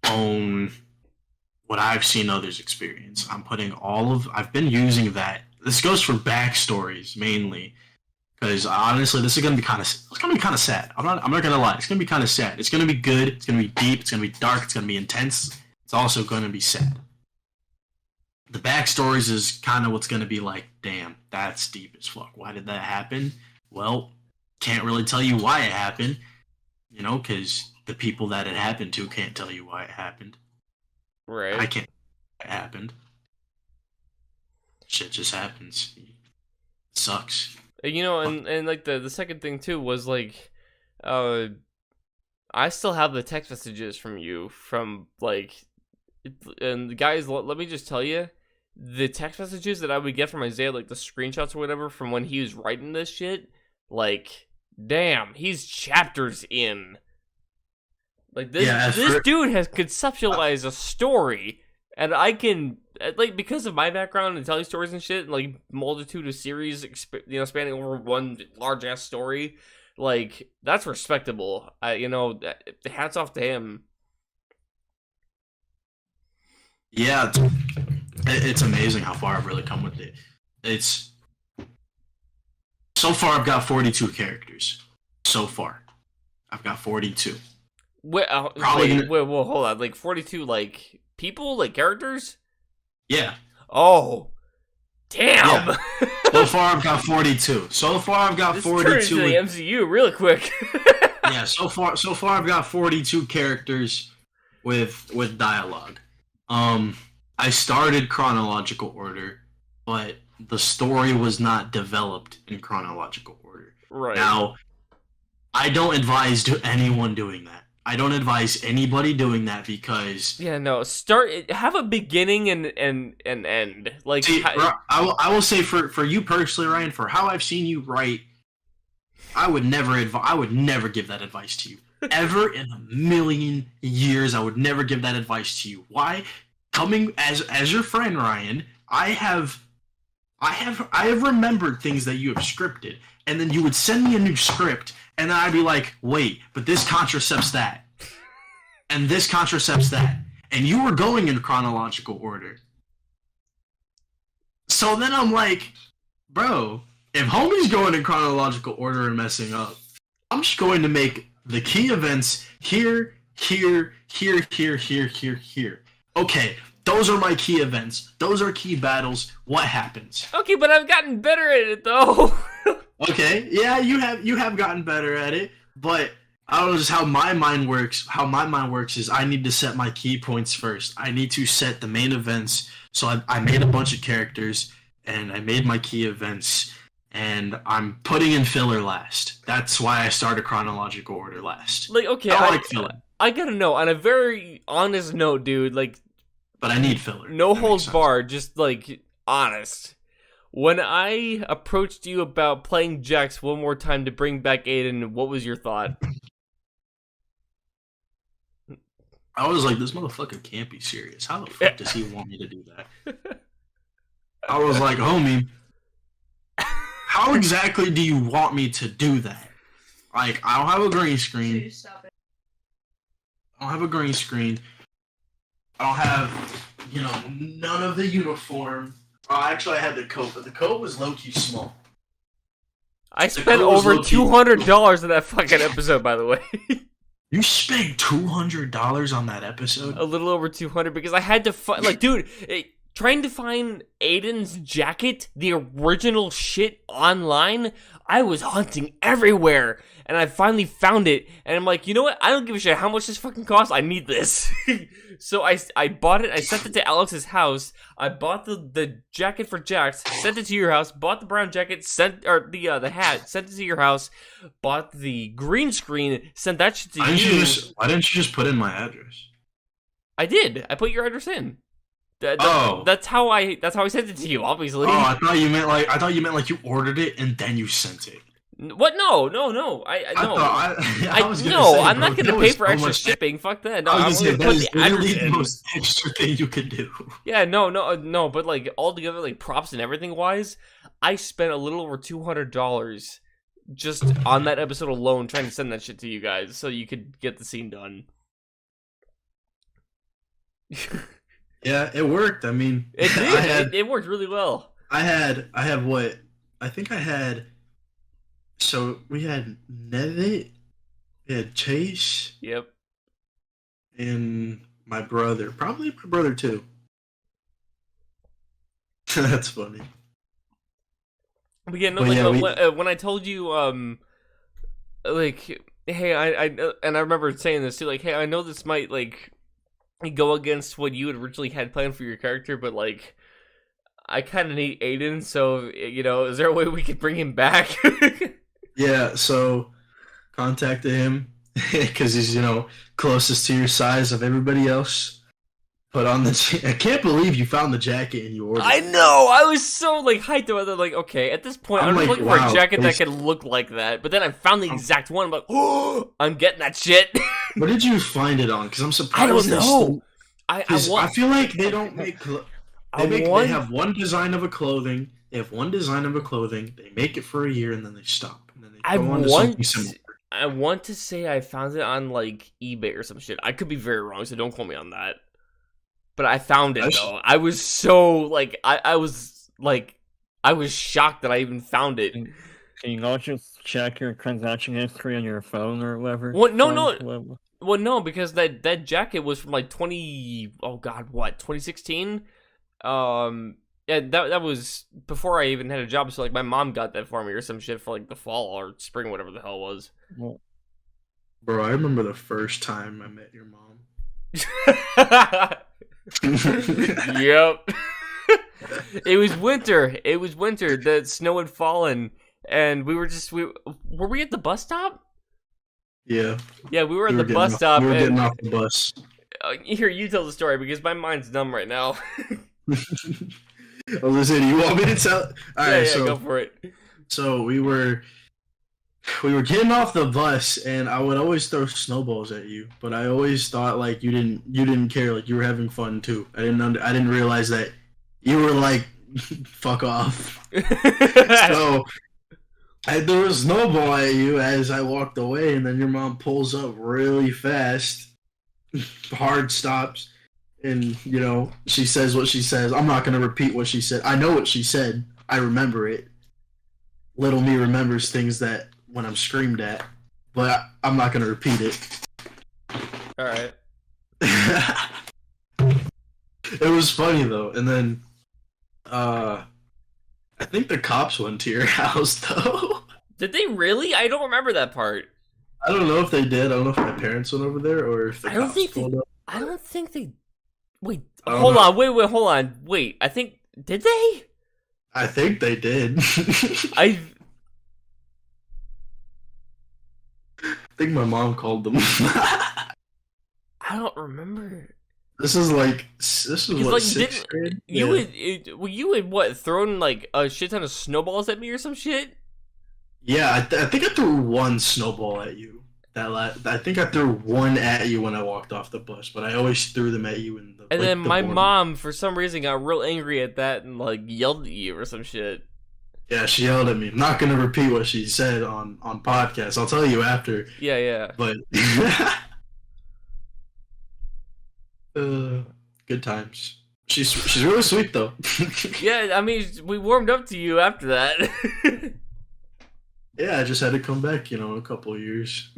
own what I've seen others experience. I've been using that. This goes for backstories mainly, because honestly, this is gonna be kind of sad. I'm not gonna lie. It's gonna be kind of sad. It's gonna be good. It's gonna be deep. It's gonna be dark. It's gonna be intense. It's also gonna be sad. The backstories is kind of what's gonna be like. Damn, that's deep as fuck. Why did that happen? Well, can't really tell you why it happened. Because the people that it happened to can't tell you why it happened. Right. I can't. It happened. Shit just happens. It sucks. And like the second thing too was like, I still have the text messages from you from like, and guys, let me just tell you, the text messages that I would get from Isaiah, like the screenshots or whatever from when he was writing this shit, like, damn, he's chapters in. Like this dude has conceptualized a story, and I can like, because of my background and telling stories and shit, like, multitude of series, spanning over one large-ass story, like, that's respectable. Hats off to him. Yeah, it's amazing how far I've really come with it. So far, I've got 42 characters. So far, I've got 42. Wait, hold on. Like, 42, like, people? Like, characters? Yeah. Oh. Damn! Yeah. So far, I've got 42. So far, I've got 42. This turned into the MCU really quick. Yeah, so far, I've got 42 characters with dialogue. I started chronological order, but the story was not developed in chronological order. Right. Now, I don't advise anyone doing that. I don't advise anybody doing that because... Yeah, no. Have a beginning and end. Like, see, I will say for you personally, Ryan, for how I've seen you write, I would never give that advice to you. Ever in a million years, I would never give that advice to you. Why? Coming as your friend, Ryan, I have remembered things that you have scripted, and then you would send me a new script, and then I'd be like, wait, but this contracepts that, and this contracepts that, and you were going in chronological order. So then I'm like, bro, if homie's going in chronological order and messing up, I'm just going to make the key events here. Okay, those are my key events. Those are key battles. What happens? Okay, but I've gotten better at it, though. Okay, yeah, you have gotten better at it, but I don't know just how my mind works. How my mind works is I need to set my key points first. I need to set the main events. So I made a bunch of characters, and I made my key events, and I'm putting in filler last. That's why I started chronological order last. Like, okay, I like filler. I gotta know, on a very honest note, dude, like... But I need filler. No holds barred, just, like, honest. When I approached you about playing Jax one more time to bring back Aiden, what was your thought? I was like, this motherfucker can't be serious. How the fuck does he want me to do that? I was like, homie, how exactly do you want me to do that? Like, I don't have a green screen. I don't have a green screen. I don't have, none of the uniform. Actually, I had the coat, but the coat was low-key small. I spent over $200 on that fucking episode, by the way. You spent $200 on that episode? A little over 200 because I had to find, like, dude, trying to find Aiden's jacket, the original shit online, I was hunting everywhere, and I finally found it, and I'm like, you know what, I don't give a shit how much this fucking costs, I need this. So I bought it, I sent it to Alex's house, I bought the jacket for Jax, sent it to your house, bought the brown jacket, the hat, sent it to your house, bought the green screen, sent that shit to you. Why didn't you just put in my address? I did, I put your address in. That's how I sent it to you, obviously. Oh, I thought you meant like you ordered it and then you sent it. What? No. No. I'm not gonna pay for extra shipping. Fuck that. No, I was gonna say, that is literally the the most extra thing you could do. Yeah, no. But like altogether, like props and everything wise, I spent a little over $200 just on that episode alone trying to send that shit to you guys so you could get the scene done. Yeah, it worked. I mean, it did. It worked really well. So we had Nevet, we had Chase. Yep. And my brother. Probably my brother too. That's funny. But yeah, when I told you, like, hey, I remember saying this too, like, hey, I know this might, like, go against what you had originally had planned for your character, but, like, I kind of need Aiden, so, is there a way we could bring him back? Yeah, so contacted him because he's, closest to your size of everybody else. Put on I can't believe you found the jacket and you ordered it. I know! I was so, like, hyped about it. Like, okay, at this point, I'm looking for a jacket that can look like that. But then I found the exact one. I'm like, oh, I'm getting that shit. What did you find it on? Because I'm surprised. I don't know. I feel like they don't make... They have one design of a clothing. They have one design of a clothing. They make it for a year and then they stop. And then they go on to something similar. I want to say I found it on like eBay or some shit. I could be very wrong, so don't quote me on that. But I found it though. I was so like I was shocked that I even found it. Can you not just check your transaction history on your phone or whatever? Well, no, because that jacket was from like 2016? Yeah, that was before I even had a job, so like my mom got that for me or some shit for like the fall or spring, whatever the hell it was. Bro, I remember the first time I met your mom. Yep. It was winter. The snow had fallen, and were we at the bus stop? Yeah. Yeah, we were at the bus stop. We were getting off the bus. Here, you tell the story because my mind's numb right now. I was gonna say, do you want me to tell? All right, so go for it. So we were getting off the bus, and I would always throw snowballs at you, but I always thought like you didn't care, like you were having fun too. I didn't realize that you were like, fuck off. So I threw a snowball at you as I walked away, and then your mom pulls up really fast, hard stops. And, she says what she says. I'm not going to repeat what she said. I know what she said. I remember it. Little me remembers things that when I'm screamed at. But I'm not going to repeat it. Alright. It was funny, though. And then, I think the cops went to your house, though. Did they really? I don't remember that part. I don't know if they did. I don't know if my parents went over there or if the cops pulled up. I don't think they... Wait, hold on. Wait, I think... Did they? I think they did. I think my mom called them. I don't remember. This is what, like, 6th grade? You had what, thrown like a shit ton of snowballs at me or some shit? Yeah, I think I threw one snowball at you. I think I threw one at you when I walked off the bus, but I always threw them at you in the. And then my mom, for some reason, got real angry at that and like yelled at you or some shit. Yeah, she yelled at me. I'm not gonna repeat what she said on podcast. I'll tell you after. Yeah. But good times. She's really sweet though. Yeah, I mean, we warmed up to you after that. Yeah, I just had to come back, in a couple of years.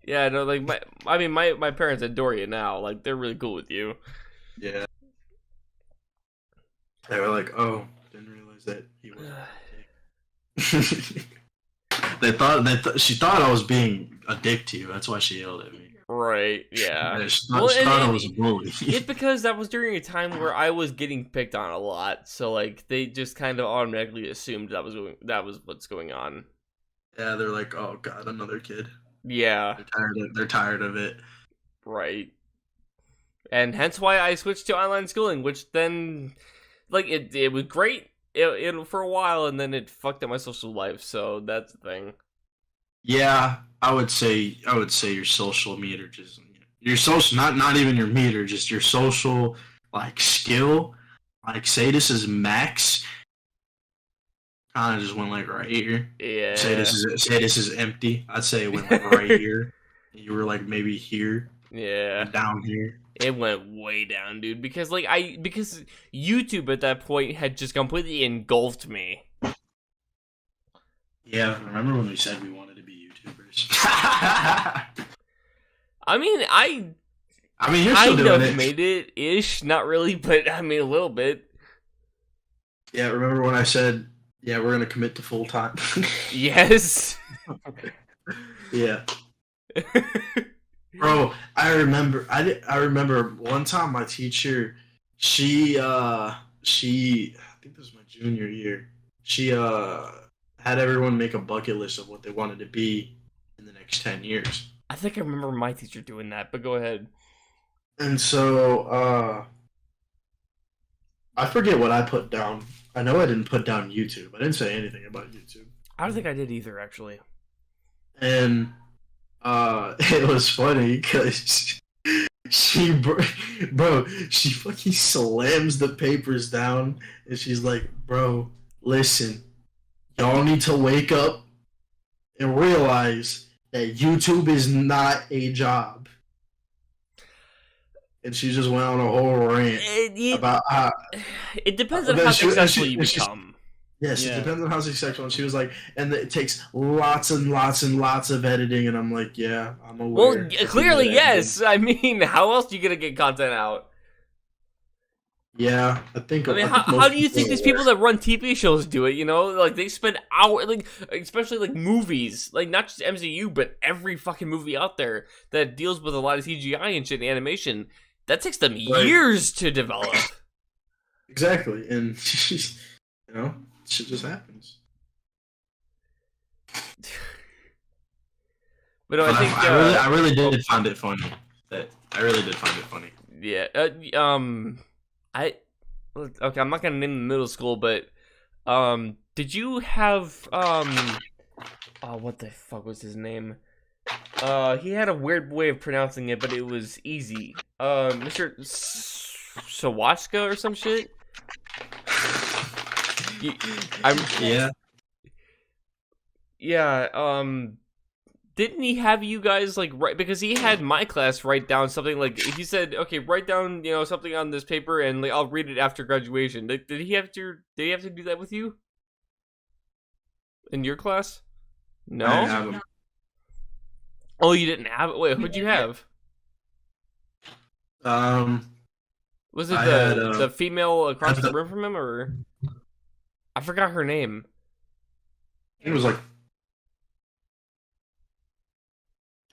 Yeah, no, like my parents adore you now. Like they're really cool with you. Yeah. They were like, "Oh, didn't realize that he was." She thought I was being a dick to you. That's why she yelled at me. Right. Yeah. She thought I was a bully. It's because that was during a time where I was getting picked on a lot, so like they just kind of automatically assumed that was what's going on. Yeah, they're like, "Oh God, another kid." Yeah. They're tired of it. Right. And hence why I switched to online schooling, which then, like, it was great it for a while, and then it fucked up my social life. So that's the thing. Yeah, I would say your social meter, just your social, not even your meter, just your social like skill. Like, say this is max. Kind of just went like right here. Yeah. Say this is empty. I'd say it went like right here. You were like maybe here. Yeah. Down here. It went way down, dude. Because because YouTube at that point had just completely engulfed me. Yeah, remember when we said we wanted to be YouTubers? I mean, you're still doing it. Made it ish, not really, but I mean a little bit. Yeah, remember when I said, "Yeah, we're gonna commit to full time." Yes. Yeah. Bro, I remember one time my teacher, she I think this was my junior year. She had everyone make a bucket list of what they wanted to be in the next 10 years. I think I remember my teacher doing that, but go ahead. And so I forget what I put down. I know I didn't put down YouTube. I didn't say anything about YouTube. I don't think I did either, actually. And it was funny because bro, she fucking slams the papers down, and she's like, bro, listen, y'all need to wake up and realize that YouTube is not a job. And she just went on a whole rant about how... It depends on how successful you become. Yes, it depends on how successful. And she was like, and it takes lots and lots and lots of editing. And I'm like, yeah, I'm aware. Well, clearly, yes. I mean, how else are you going to get content out? Yeah, I think... I mean, how do you think these people that run TV shows do it, you know? Like, they spend hours, like, especially, like, movies. Like, not just MCU, but every fucking movie out there that deals with a lot of CGI and shit and animation. That takes them years to develop. Exactly. And, you know, shit just happens. But no, I think... I really did find it funny. I really did find it funny. Yeah. Okay, I'm not gonna name the middle school, but did you have what the fuck was his name? He had a weird way of pronouncing it, but it was easy. Mr. Sawatska or some shit. Yeah. Didn't he have you guys like write, because he had my class write down something, like he said, okay, write down, you know, something on this paper and like I'll read it after graduation. Did he have to do that with you? In your class? No? I didn't have him. Oh, you didn't have it? Wait, who'd you have? Was it the female across the room from him, or I forgot her name. It was like,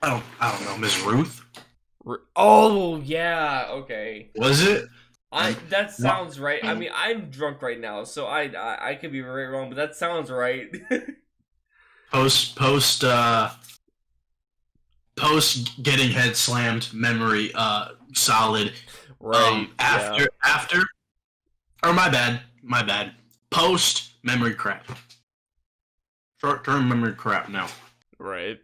I don't know, Miss Ruth? Oh, yeah, okay. Was it? That sounds right. I mean, I'm drunk right now, so I could be very wrong, but that sounds right. Post getting head slammed, memory solid. Right. After or my bad. Post memory crap. Short-term memory crap now. Right.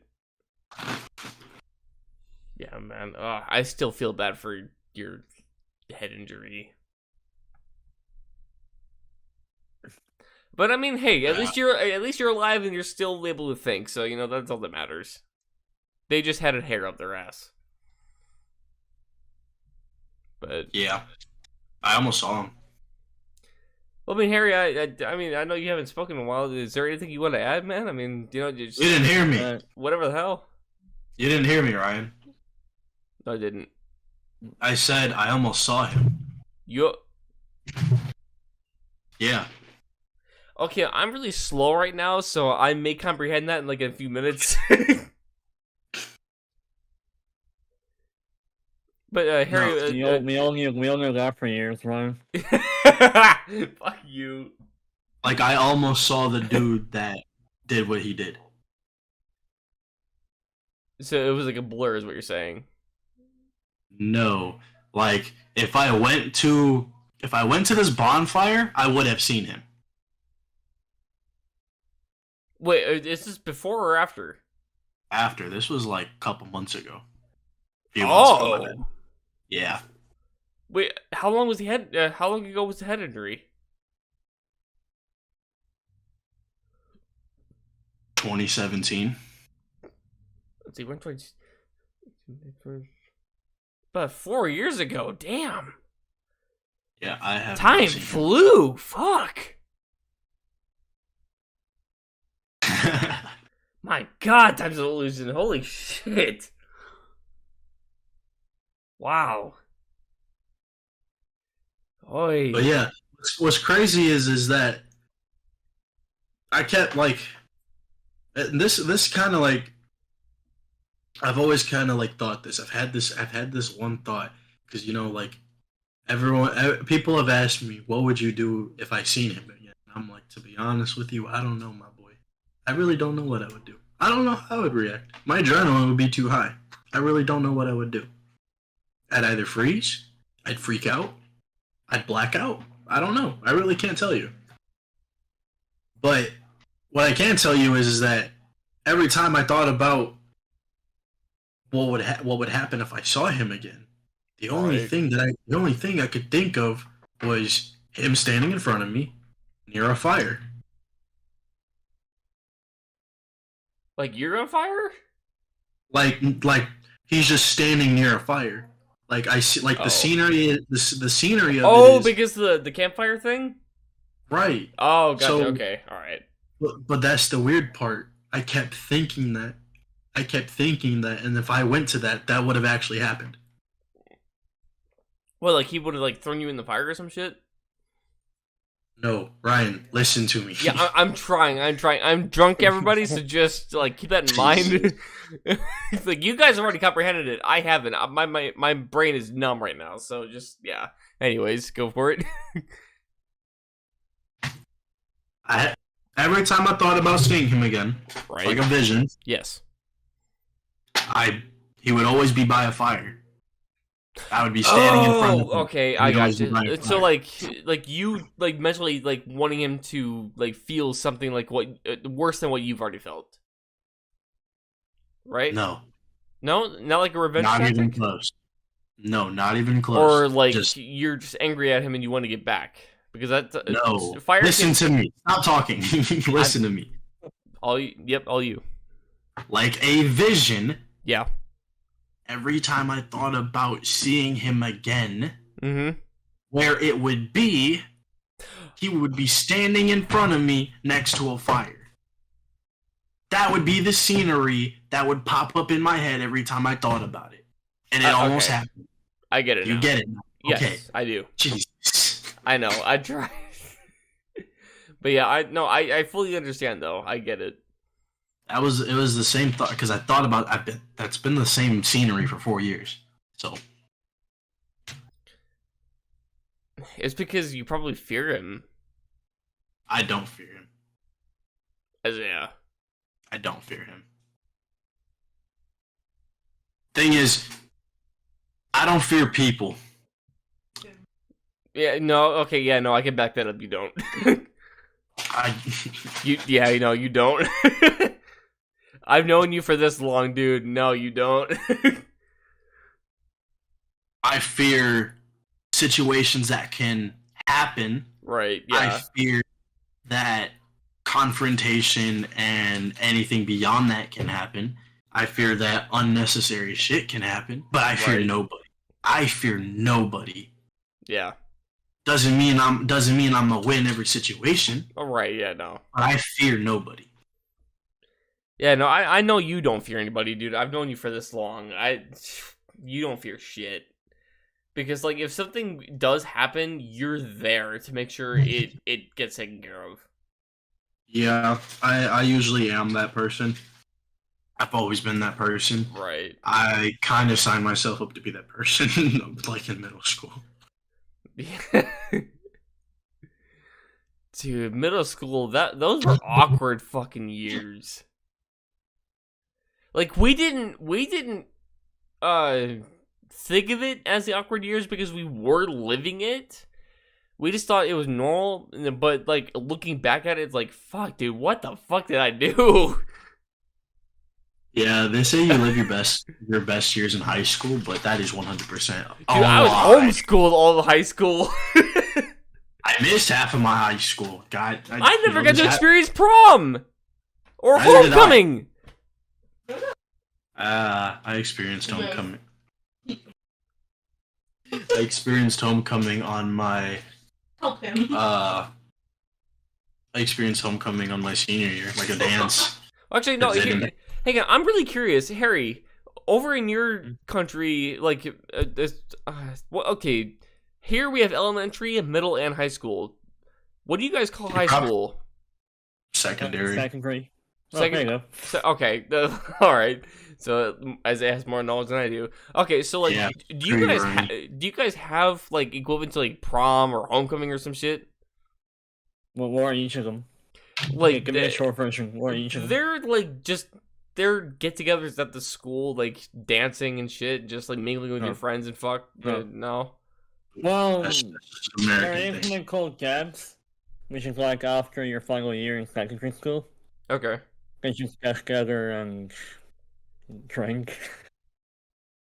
Yeah, man. I still feel bad for your head injury. But I mean, hey, at least you're alive and you're still able to think. So, you know, that's all that matters. They just had a hair up their ass. But yeah, I almost saw him. Well, I mean, Harry, I mean, I know you haven't spoken in a while. Is there anything you want to add, man? I mean, you know, you didn't hear me. Whatever the hell. You didn't hear me, Ryan. No, I didn't. I said I almost saw him. Yeah. Okay, I'm really slow right now, so I may comprehend that in like a few minutes. But Harry, we all knew that for years, Ryan. Fuck you. Like, I almost saw the dude that did what he did. So it was like a blur, is what you're saying? No, like if I went to this bonfire, I would have seen him. Wait, is this before or after? After. This was like a couple months ago. Few months ago. Yeah. Wait, how long was how long ago was the head injury? 2017. Let's see, when 20... About 4 years ago, damn. Yeah, I have. Time flew. Fuck. My God, time's illusion. Holy shit. Wow. Oy. But yeah, what's crazy is that I kept like this kind of like I've always kind of like thought this. I've had this one thought because, you know, like people have asked me, what would you do if I seen him again? I'm like, to be honest with you, I don't know, my boy. I really don't know what I would do. I don't know how I would react. My adrenaline would be too high. I really don't know what I would do. I'd either freeze, I'd freak out, I'd black out. I don't know. I really can't tell you. But what I can tell you is that every time I thought about what would happen if I saw him again, The only thing I could think of was him standing in front of me near a fire. Like you're on fire? Like he's just standing near a fire. Like I see, like Oh. the scenery, the scenery of Oh, it is because the campfire thing? right. Oh, gotcha. So, Okay, all right. but that's the weird part. I kept thinking that, and if I went to that, that would have actually happened. Well, like he would have like thrown you in the fire or some shit. No, Ryan, listen to me. Yeah, I'm trying. I'm drunk, everybody. So just like keep that in mind. Like you guys have already comprehended it. I haven't. My brain is numb right now. So just yeah. Anyways, go for it. Every time I thought about seeing him again, Right. like a vision, Yes. he would always be by a fire. I would be standing in front of him. Okay, I got you. So like you like mentally like wanting him to like feel something like what worse than what you've already felt, right? No, not like a revenge not tactic? even close. No, not even close. Or like Just, you're just angry at him and you want to get back because that no. fire. Listen to me. Stop talking. Listen to me. All you. Like a vision. Yeah. Every time I thought about seeing him again, Mm-hmm. where it would be, he would be standing in front of me next to a fire. That would be the scenery that would pop up in my head every time I thought about it. And it almost okay. happened. I get it. You now. get it now. Yes, Okay. I do. Jesus. I know. I try. But yeah, I fully understand though. I get it. It was the same thought because I thought about that's been the same scenery for 4 years. So It's because you probably fear him. I don't fear him. Yeah. I don't fear him. Thing is, I don't fear people. Yeah, no, okay, yeah, no, I can back that up. You don't. You don't. I've known you for this long, dude. No, you don't. I fear situations that can happen. Right, yeah. I fear that confrontation and anything beyond that can happen. I fear that unnecessary shit can happen, but I fear nobody. I fear nobody. Yeah. Doesn't mean I'm gonna win every situation. All right, yeah, no. But I fear nobody. Yeah, no, I know you don't fear anybody, dude. I've known you for this long. You don't fear shit. Because like if something does happen, you're there to make sure it gets taken care of. Yeah, I usually am that person. I've always been that person. Right. I kind of signed myself up to be that person, like in middle school. Dude, middle school, those were awkward fucking years. Like we didn't think of it as the awkward years because we were living it. We just thought it was normal, but like looking back at it, it's like, fuck, dude, what the fuck did I do? Yeah, they say you live your best years in high school, but that is 100%. Dude, I was homeschooled all of high school. I missed half of my high school. God, I never got to experience prom or Neither did I. homecoming. I experienced homecoming. I experienced homecoming on my. Help him. I experienced homecoming on my senior year, like a dance. Actually, no. Hang on, I'm really curious, Harry. Over in your country, like, okay, here we have elementary, middle, and high school. What do you guys call high school? Secondary. Secondary. There you go. Okay, all right. So Isaiah has more knowledge than I do. Okay, so like, Yeah, do you guys have like equivalent to like prom or homecoming or some shit? Well, what are each of them? Like, give me a short version. What are each of them? They're like just they're get-togethers at the school, like dancing and shit, just like mingling with your friends and fuck. No. Well, That's just there American is thing. something called GABS, which is like after your final year in secondary school. Okay. They just get together and drink.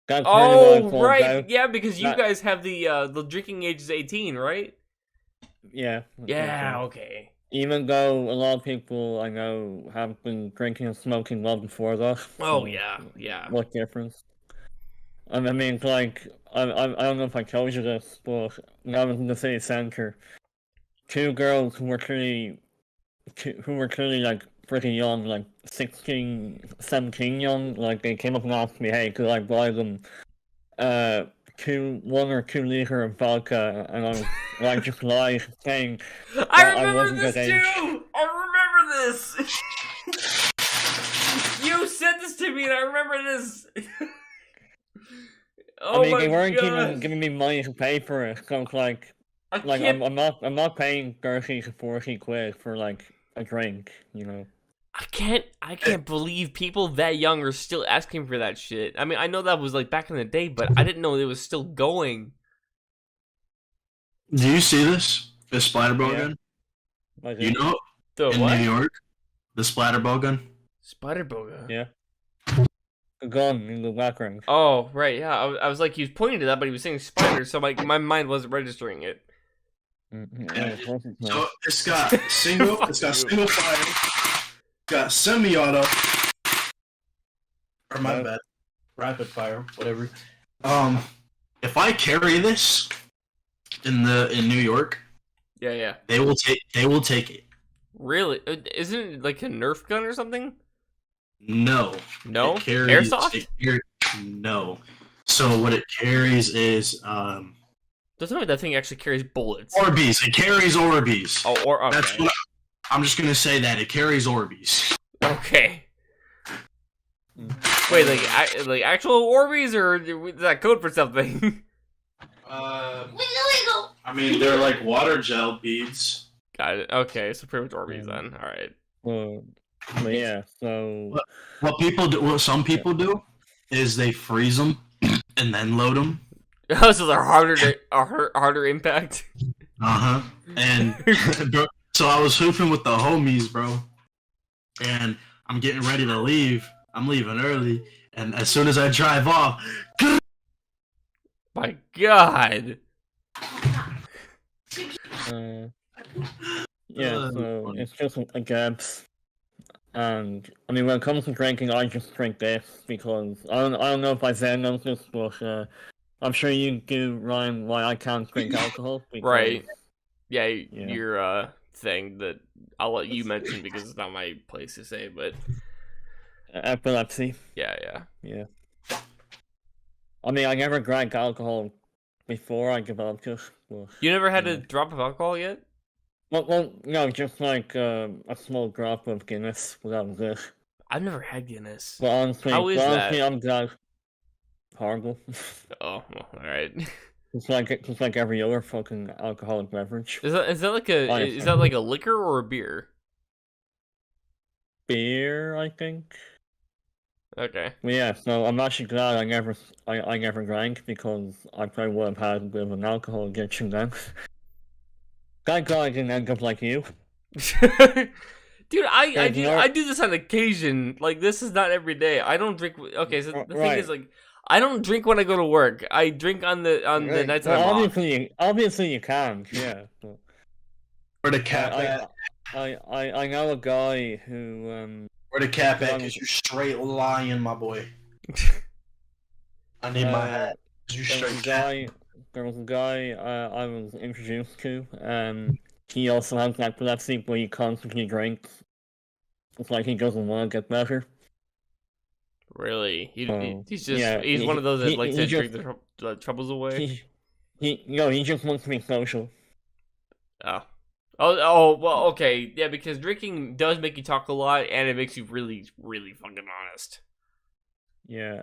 That's really what Oh, it's all right. about. Yeah, because you That- guys have the drinking age is 18, right? Yeah. Yeah, okay. Even though a lot of people I know have been drinking and smoking well before that. Oh, so yeah. What difference? I mean, like, I don't know if I told you this, but when I was in the city center, two girls who were clearly like pretty young, like 16, 17 young, like they came up and asked me, hey, could I buy them 1 or 2 liter of vodka? And I just lied, saying I that I remember wasn't this that age. too! I remember this! You said this to me and I remember this! Oh I mean, my they weren't god! even giving me money to pay for it. So it's like I I'm can't, I'm not paying 30 to 40 quid for like a drink, you know. I can't believe people that young are still asking for that shit. I mean, I know that was like back in the day, but I didn't know it was still going. Do you see this? The splatter ball Yeah. gun? Like, You know, The in what? New York, the splatter ball gun. Spider Boga. yeah. A gun in the background. Oh, right, yeah. I was like, he was pointing to that, but he was saying spider, so like my mind wasn't registering it. Yeah, of course it's So not. it's got single. Fuck It's got you. single fire. Got semi-auto. Or my No. bad. Rapid fire, whatever. If I carry this in New York, Yeah. they will take it. Really? Isn't it like a Nerf gun or something? No. No? It carries, Airsoft? no. So what it carries is Don't tell me that thing actually carries bullets. Orbeez. It carries Orbeez. Oh, or okay. That's what I'm just gonna say that it carries Orbeez. Okay. Wait, like actual Orbeez, or is that code for something? I mean, they're like water gel beads. Got it. Okay, so pretty much Orbeez then. All right. But yeah, so What some people do is they freeze them and then load them. So they're harder impact. And bro, so I was hooping with the homies, bro, and I'm getting ready to leave. I'm leaving early, and as soon as I drive off, My God. yeah, so it's just a gaps. And I mean, when it comes to drinking, I just drink this because I don't know if Isaiah knows this, but I'm sure you do, Ryan, why I can't drink alcohol. Because, Right. Yeah, your thing that I'll let you mention because it's not my place to say, but Epilepsy. yeah. Yeah. I mean, I never drank alcohol before I developed it. But, You never had Yeah. a drop of alcohol yet? well, no, just like a small drop of Guinness, but that was it. I've never had Guinness. But honestly, How is that? I'm glad. Horrible. Oh, well, all right. It's like every other fucking alcoholic beverage. Is that like Honestly. is that like a liquor or a beer? Beer, I think. Okay. Well, yeah, so I'm actually glad I never drank because I probably would have had a bit of an alcohol addiction then. Thank God I didn't end up like you. Dude, I There's do this on occasion. Like, this is not every day. I don't drink. Okay, so the thing Right. is, like, I don't drink when I go to work. I drink on the nights that Well, I'm off. obviously you can, yeah. But where the cap at? I know a guy who Where the cap at? Cause you're straight lying, my boy. I need my hat. 'Cause you straight cap. there was a guy I was introduced to. He also has epilepsy, but he constantly drinks. It's like he doesn't want to get better. Really, he's just yeah, he's one of those that likes to just- drink the troubles away. He just wants to be social. Oh, well, okay, yeah, because drinking does make you talk a lot, and it makes you really, really fucking honest. Yeah,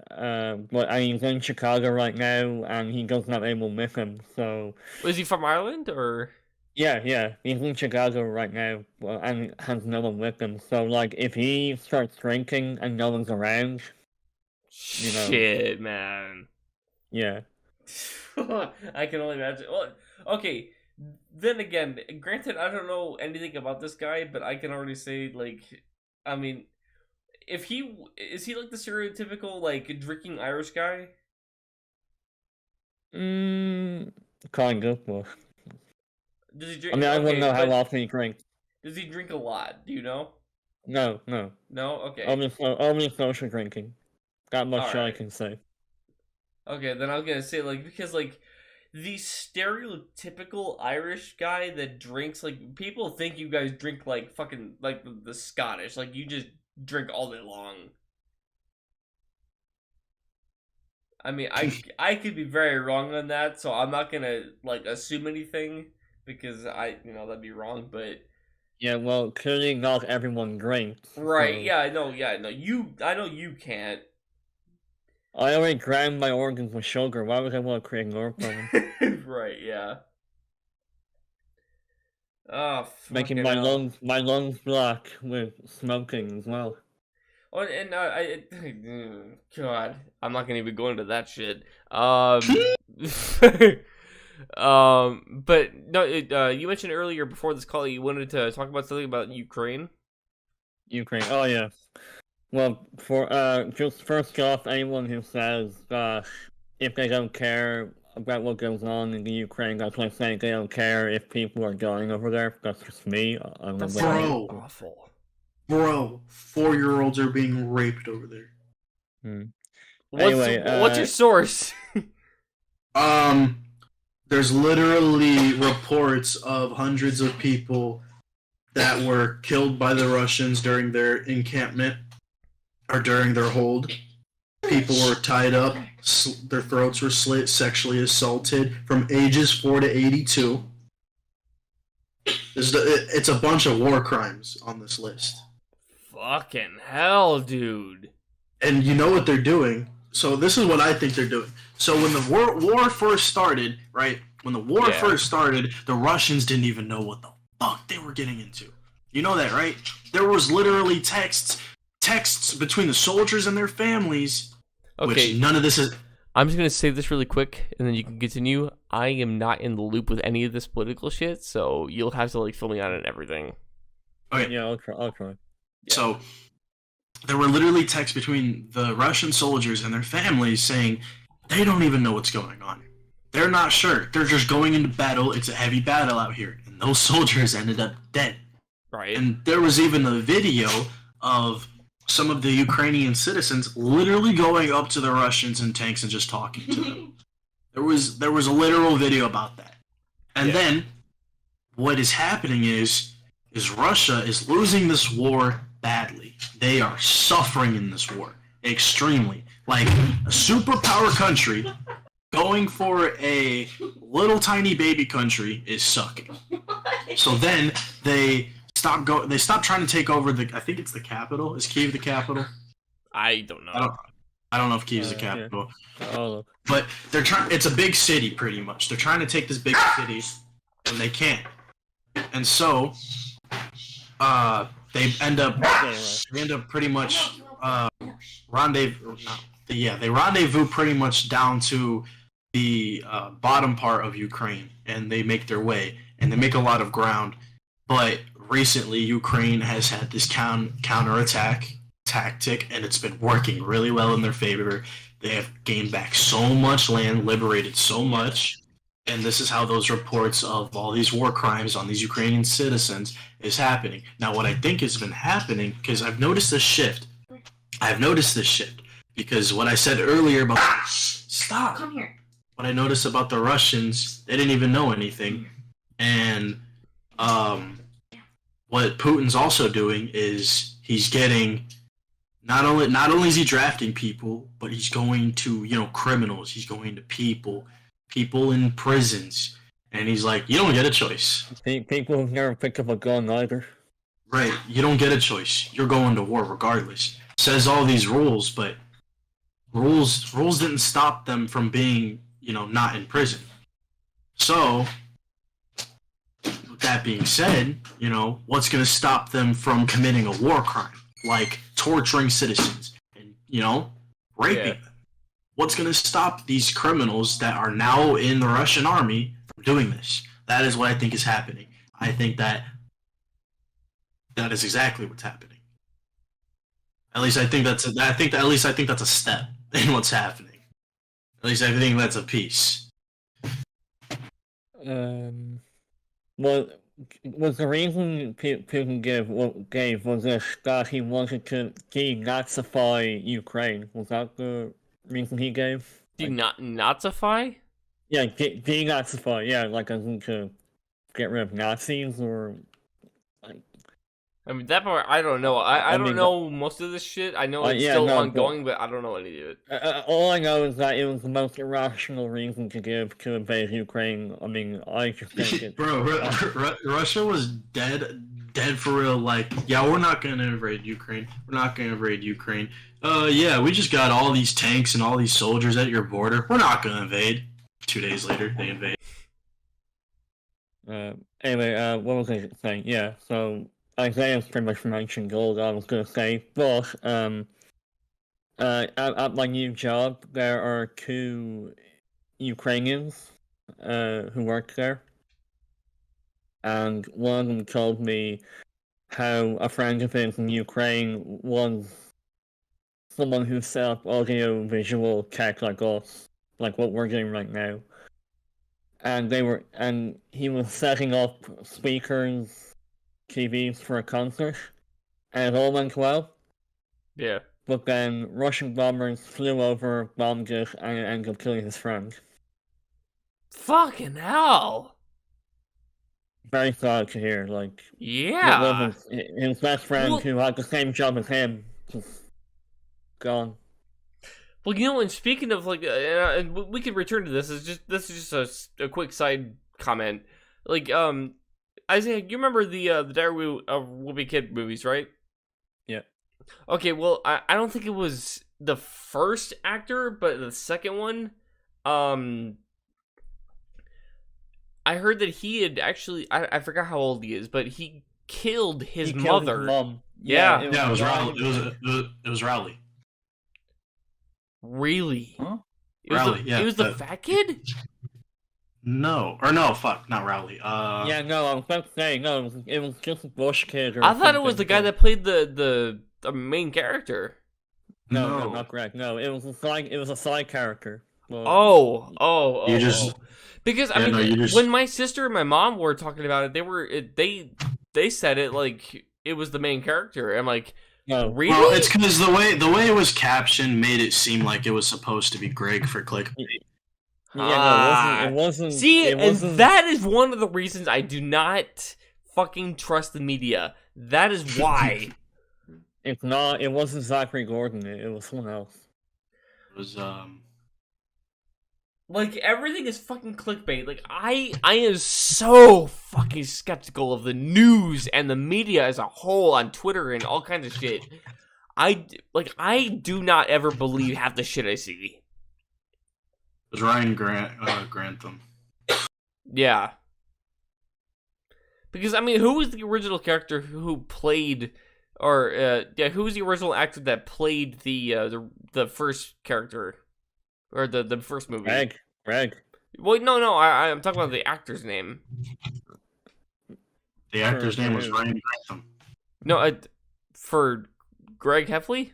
but he's in Chicago right now, and he doesn't have anyone with him. So Was he from Ireland or? yeah, he's in Chicago right now, and has no one with him. So like, if he starts drinking and no one's around, you know. Shit, man. yeah. I can only imagine. Well, okay. Then again, granted, I don't know anything about this guy, but I can already say, like, I mean, is he like the stereotypical like drinking Irish guy? Kind of, but Does he I drink? mean, I wouldn't Okay, know how but often he drinks. does he drink a lot? Do you know? No. No. Okay. Only social drinking. That All much I right. can say. Okay, then I was gonna say because the stereotypical Irish guy that drinks people think you guys drink like fucking like the Scottish, like you just drink all day long. I mean, I could be very wrong on that, so I'm not gonna assume anything because that'd be wrong. But Yeah, well, clearly not everyone drinks. right, So yeah, I know, I know you can't. I already grabbed my organs with sugar. Why would I want to create more problem? Right, yeah. Oh, Making fucking hell. my lungs black with smoking as well. Oh, and God, I'm not gonna even go into that shit. But no, you mentioned earlier before this call you wanted to talk about something about Ukraine. Ukraine. Oh yeah. Well, for just first off, anyone who says that if they don't care about what goes on in the Ukraine, that's like saying they don't care if people are dying over there. That's just me. I'm That's not Bro. awful. Bro, 4-year-olds are being raped over there. What's your source? There's literally reports of hundreds of people that were killed by the Russians during their encampment or during their hold. People were tied up, their throats were slit, sexually assaulted from ages 4 to 82. It's a bunch of war crimes on this list. Fucking hell, dude. And you know what they're doing? So this is what I think they're doing. So when the war first started, right? When the war first started, the Russians didn't even know what the fuck they were getting into. You know that, right? There was literally texts between the soldiers and their families. Okay. Which none of this is. I'm just gonna say this really quick, and then you can continue. I am not in the loop with any of this political shit, so you'll have to fill me on and everything. Okay. Yeah, I'll try. Yeah. So there were literally texts between the Russian soldiers and their families saying they don't even know what's going on. They're not sure. They're just going into battle. It's a heavy battle out here. And those soldiers ended up dead. Right. And there was even a video of some of the Ukrainian citizens literally going up to the Russians in tanks and just talking to them. There was a literal video about that. And then what is happening is Russia is losing this war badly. They are suffering in this war extremely. Like a superpower country going for a little tiny baby country is sucking. So then they stop trying to take over I think it's the capital. Is Kyiv the capital? I don't know. I don't know if Kyiv is the capital. Yeah. Oh, but they're trying. It's a big city, pretty much. They're trying to take this big city, and they can't. And so, they end up pretty much rendezvous. They rendezvous pretty much down to the bottom part of Ukraine, and they make their way, and they make a lot of ground. But recently, Ukraine has had this counterattack tactic, and it's been working really well in their favor. They have gained back so much land, liberated so much, and this is how those reports of all these war crimes on these Ukrainian citizens is happening. Now, what I think has been happening, because I've noticed this shift, because what I said earlier about stop. Come here. What I noticed about the Russians, they didn't even know anything, and what Putin's also doing is he's getting not only is he drafting people, but he's going to criminals. He's going to people in prisons, and he's like, you don't get a choice. People who've never picked up a gun either. Right, you don't get a choice. You're going to war regardless. Says all these rules, but rules didn't stop them from being not in prison. So, with that being said, what's going to stop them from committing a war crime? Like torturing citizens and, raping them. What's going to stop these criminals that are now in the Russian army from doing this? That is what I think is happening. I think that is exactly what's happening. At least I think that's a step in what's happening. At least I think that's a piece. Well, was the reason Putin gave was this that he wanted to denazify Ukraine? Was that the reason he gave? Like, Nazify? yeah, denazify. Yeah, like as in to get rid of Nazis or like. I mean, that part, I don't know. I don't mean, know most of this shit. I know it's yeah, still no, ongoing, but I don't know any of it. all I know is that it was the most irrational reason to give to invade Ukraine. I mean, I just think it. Bro, Russia was dead for real. Like, yeah, we're not gonna invade Ukraine. We're not gonna invade Ukraine. Yeah, we just got all these tanks and all these soldiers at your border. We're not gonna invade. 2 days later, they invade. Anyway, what was I saying? Yeah, so Isaiah's pretty much mentioned all I was gonna say, but at my new job, there are 2 Ukrainians who work there, and one of them told me how a friend of his in Ukraine was someone who set up audio visual tech like us, like what we're doing right now. And he was setting up speakers, TVs for a concert, and it all went well. Yeah. But then Russian bombers flew over, bombed it, and it ended up killing his friend. Fucking hell. Very sad to hear. Like, Yeah. his best friend who had the same job as him, just gone. Well, you know, and speaking of like, and we could return to this. This is just a quick side comment. Like, Isaiah, you remember the Diary of Wimpy Kid movies, right? Yeah. Okay, well, I don't think it was the first actor, but the second one. I heard that he had actually, I forgot how old he is, but he killed his mother. His mom. Yeah. It was Rowley. It was Rowley. Really? Huh? It was the fat kid? No, fuck, not Rowley. Yeah, no, I was about to say, no, it was just a Bush kid. I thought it was the guy that played the main character. No, not Greg. No, it was a side character. Well, because I mean, when my sister and my mom were talking about it, they said it like it was the main character. I'm like, no, really? Well, it's because the way it was captioned made it seem like it was supposed to be Greg for clickbait. Yeah, no, it wasn't. See, and that is one of the reasons I do not fucking trust the media. That is why. It's not. It wasn't Zachary Gordon. It was someone else. It was Like, everything is fucking clickbait. Like, I am so fucking skeptical of the news and the media as a whole on Twitter and all kinds of shit. I do not ever believe half the shit I see. It was Ryan Grantham. Yeah. Because, I mean, who was the original character who played, or, who was the original actor that played the first character? Or the first movie. Greg. Wait, no, I'm talking about the actor's name. The actor's name was Ryan Grantham. No, for Greg Heffley?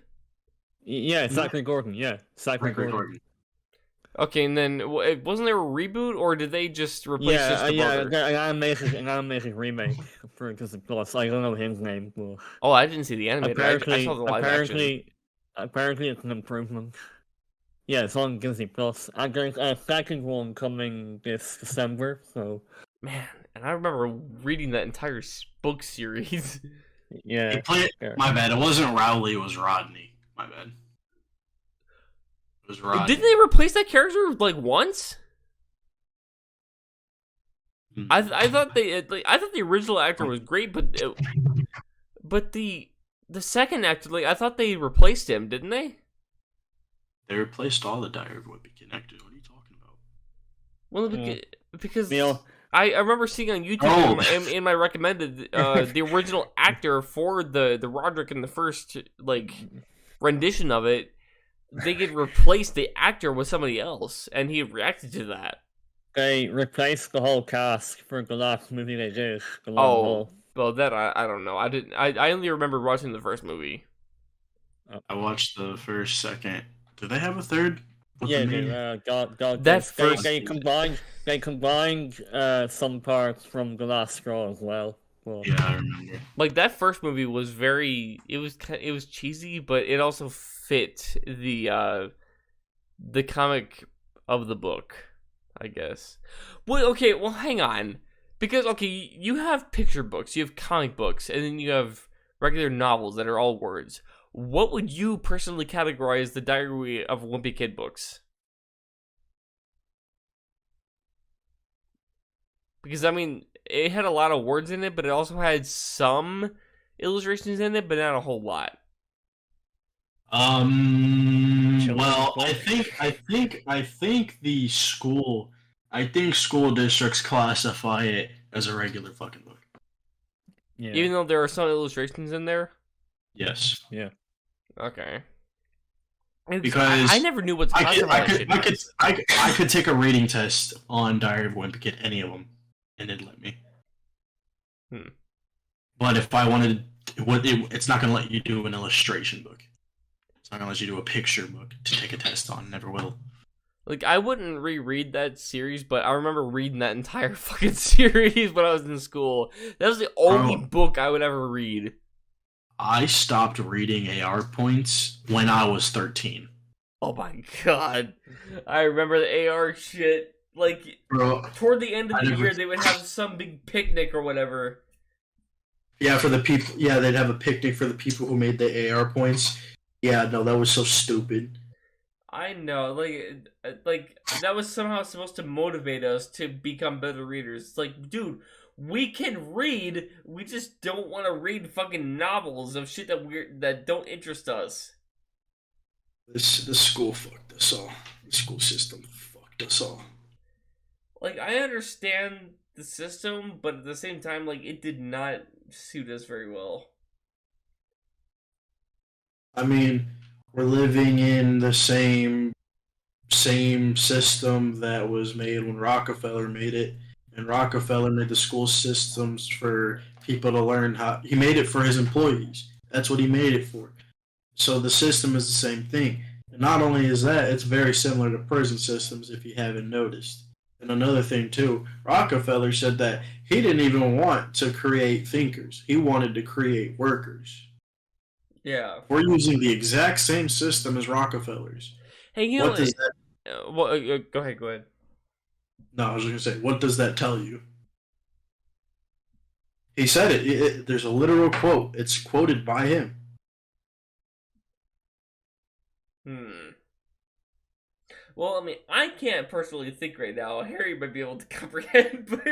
Yeah, Zachary Gordon. Yeah, Zachary Gordon. Okay, and then wasn't there a reboot, or did they just replace the brother? Yeah, an animated remake for Disney Plus. I don't know his name. But oh, I didn't see the animated. I saw the live action. Apparently, it's an improvement. Yeah, it's on Disney Plus. And there's a second one coming this December, so... Man, and I remember reading that entire book series. Yeah. My bad, it wasn't Rowley, it was Rodney. My bad. It was Rodney. Didn't they replace that character, like, once? I thought I thought the original actor was great, but the second actor, like, I thought they replaced him, didn't they? They replaced all the Diary of Wimpy Kid actors. What are you talking about? Well, because I remember seeing on YouTube in my recommended the original actor for the Roderick in the first like rendition of it. They could replace the actor with somebody else, and he reacted to that. They replaced the whole cast for the last movie they did. Well, that I don't know. I only remember watching the first movie. I watched the first, second. Did they have a third? with Yeah, the main. That first- they combined some parts from the last scroll as well. Well, Yeah, I remember. Like that first movie was it was cheesy, but it also fit the comic of the book, I guess. Well, okay, well hang on. Because okay, you have picture books, you have comic books, and then you have regular novels that are all words. What would you personally categorize the Diary of a Wimpy Kid books? Because I mean, it had a lot of words in it, but it also had some illustrations in it, but not a whole lot. Well, I think school districts classify it as a regular fucking book. yeah, Even though there are some illustrations in there. Yes. yeah. Okay. Because I never knew what to I classify that shit as. could take a reading test on Diary of a Wimpy Kid, any of them, and it'd let me. But if I wanted, it's not going to let you do an illustration book. It's not going to let you do a picture book to take a test on. Never will. Like, I wouldn't reread that series, but I remember reading that entire fucking series when I was in school. That was the only book I would ever read. I stopped reading AR points when I was 13. Oh my god. I remember the AR shit. Like, Bro, toward the end of the year, they would have some big picnic or whatever. Yeah, for the people. Yeah, they'd have a picnic for the people who made the AR points. Yeah, no, that was so stupid. I know, like that was somehow supposed to motivate us to become better readers. It's like, dude, we can read, we just don't want to read fucking novels of shit that don't interest us. The school fucked us all. The school system fucked us all. Like, I understand the system, but at the same time, like, it did not suit us very well. I mean, we're living in the same system that was made when Rockefeller made it. And Rockefeller made the school systems for people to learn how. He made it for his employees. That's what he made it for. So the system is the same thing. And not only is that, it's very similar to prison systems if you haven't noticed. And another thing too, Rockefeller said that he didn't even want to create thinkers. He wanted to create workers. Yeah. We're using the exact same system as Rockefeller's. Hey, you know What does that? go ahead. No, I was going to say, what does that tell you? He said it. There's a literal quote. It's quoted by him. Well, I mean, I can't personally think right now. Harry might be able to comprehend, but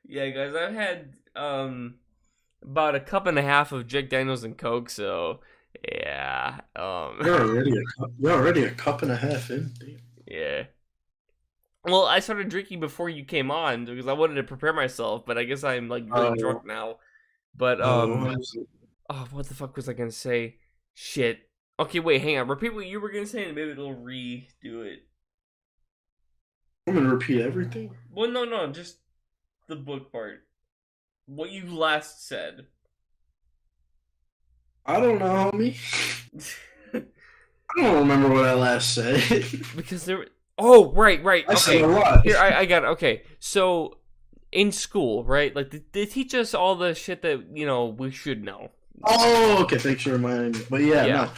yeah, guys, I've had about a cup and a half of Jack Daniels and Coke, so yeah. You're already a cup and a half in. Damn. Yeah. Well, I started drinking before you came on because I wanted to prepare myself, but I guess I'm like really drunk now. But what the fuck was I gonna say? Shit. Okay, wait, hang on. Repeat what you were gonna say, and maybe it'll redo it. I'm gonna repeat everything. Well, no, just the book part. What you last said. I don't know, homie. I don't remember what I last said. Because there. Oh, right. I Okay. said a lot. Here, I got it. Okay, so in school, right? Like they teach us all the shit that we should know. Oh, okay. Thanks for reminding me. But Yeah.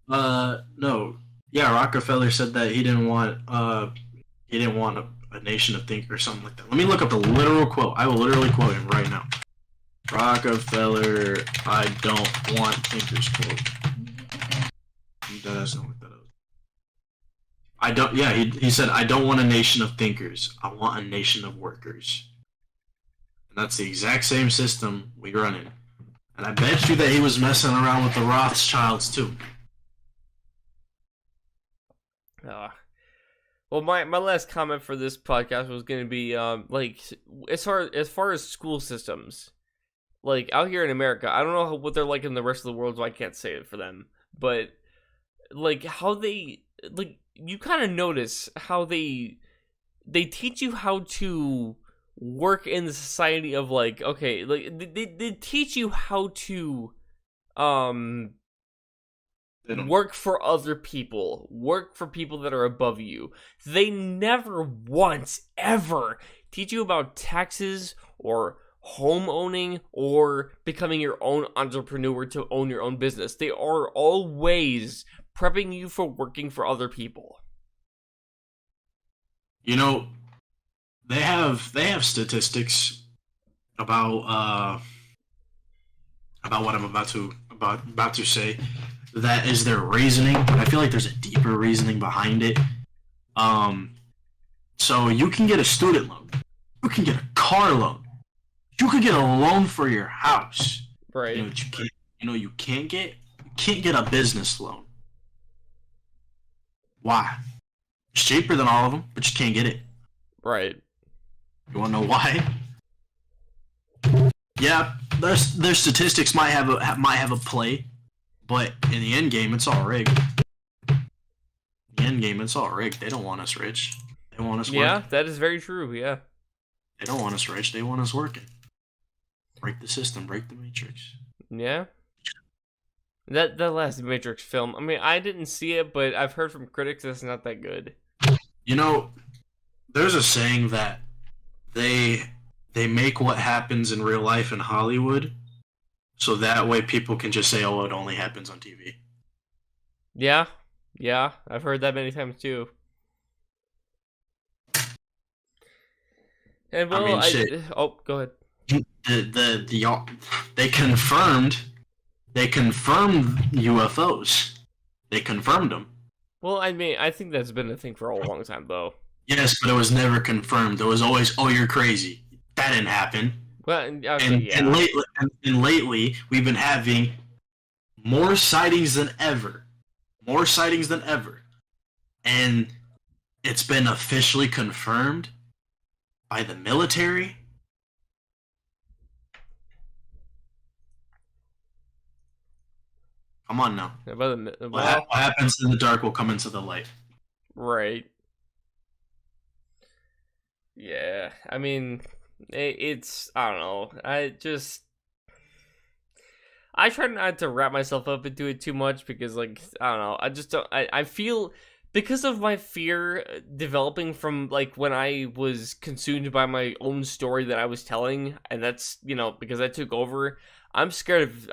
no. Yeah, Rockefeller said that he didn't want a nation of thinkers or something like that. Let me look up the literal quote. I will literally quote him right now. Rockefeller, I don't want thinkers quote. That doesn't look that up. I don't. Yeah, he said I don't want a nation of thinkers. I want a nation of workers. And that's the exact same system we run in. And I bet you that he was messing around with the Rothschilds too. Well, my last comment for this podcast was going to be like as far as school systems, like out here in America, I don't know what they're like in the rest of the world, so I can't say it for them. But like how they like you kind of notice how they teach you how to work in the society of like okay, like they teach you how to Work for other people. Work for people that are above you. They never once, ever teach you about taxes or home owning or becoming your own entrepreneur to own your own business. They are always prepping you for working for other people. You know, they have statistics about what I'm about to say. That is their reasoning, but I feel like there's a deeper reasoning behind it. So you can get a student loan, you can get a car loan, you can get a loan for your house. Right. You can't get a business loan. Why? It's cheaper than all of them, but you can't get it. Right. You want to know why? Yeah, their statistics might have a play, but in the end game, it's all rigged. In the end game, it's all rigged. They don't want us rich. They want us working. Yeah, that is very true. Yeah. They don't want us rich. They want us working. Break the system. Break the matrix. Yeah. That last Matrix film, I mean, I didn't see it, but I've heard from critics it's not that good. You know, there's a saying that they make what happens in real life in Hollywood, so that way people can just say, "Oh, it only happens on TV." Yeah, I've heard that many times too. And well, I mean, shit. Oh, go ahead. They confirmed UFOs. They confirmed them. Well, I mean, I think that's been a thing for a long time, though. Yes, but it was never confirmed. It was always, "Oh, you're crazy. That didn't happen." Well, okay, yeah. And lately, we've been having more sightings than ever. More sightings than ever. And it's been officially confirmed by the military. Come on now. What happens in the dark will come into the light. Right. Yeah, I mean, it's, I don't know, I try not to wrap myself up into it too much because, like, I don't know, I feel, because of my fear developing from, like, when I was consumed by my own story that I was telling, and that's, because I took over, I'm scared of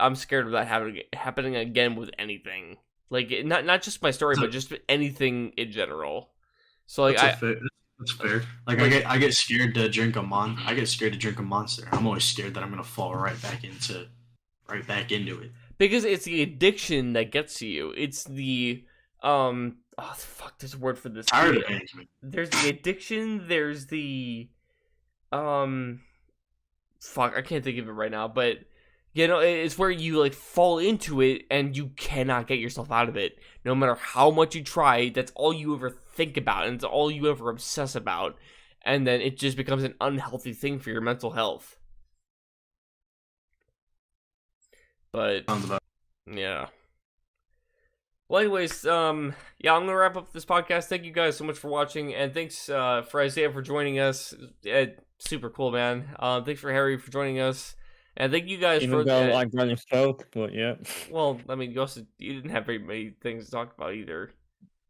that happening again with anything. Like, not just my story, but just anything in general. So, like, that's fair. Like, I get scared to drink a monster. I'm always scared that I'm gonna fall right back into it. Because it's the addiction that gets to you. It's the there's a word for this. Tired of management. There's the addiction. There's the I can't think of it right now, but. It's where you, like, fall into it and you cannot get yourself out of it. No matter how much you try, that's all you ever think about and it's all you ever obsess about. And then it just becomes an unhealthy thing for your mental health. But, yeah. Well, anyways, I'm going to wrap up this podcast. Thank you guys so much for watching. And thanks for Isaiah for joining us. Super cool, man. Thanks for Harry for joining us. And thank you guys Even though I really spoke, but yeah. Well, I mean, you didn't have very many things to talk about either.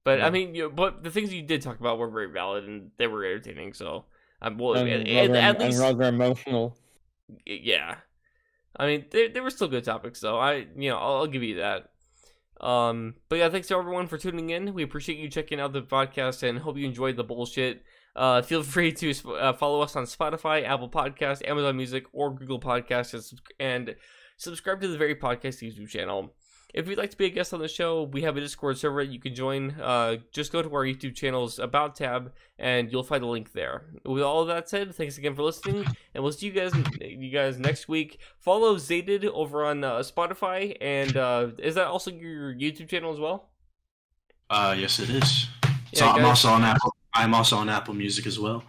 But yeah. I mean, but the things you did talk about were very valid and they were entertaining. So, at least rather emotional. Yeah, I mean, they were still good topics, though. I'll give you that. But yeah, thanks to everyone for tuning in. We appreciate you checking out the podcast and hope you enjoyed the bullshit. Feel free to follow us on Spotify, Apple Podcasts, Amazon Music, or Google Podcasts, and subscribe to the Very Podcast YouTube channel. If you'd like to be a guest on the show, we have a Discord server you can join. Just go to our YouTube channel's About tab, and you'll find a link there. With all of that said, thanks again for listening, and we'll see you guys next week. Follow Zaeded over on Spotify, and is that also your YouTube channel as well? Yes, it is. Yeah, so I'm also on Apple Music as well.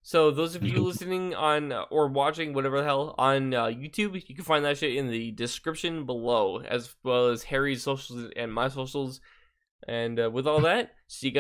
So those of you listening on or watching whatever the hell on YouTube, you can find that shit in the description below, as well as Harry's socials and my socials. And with all that, see you guys.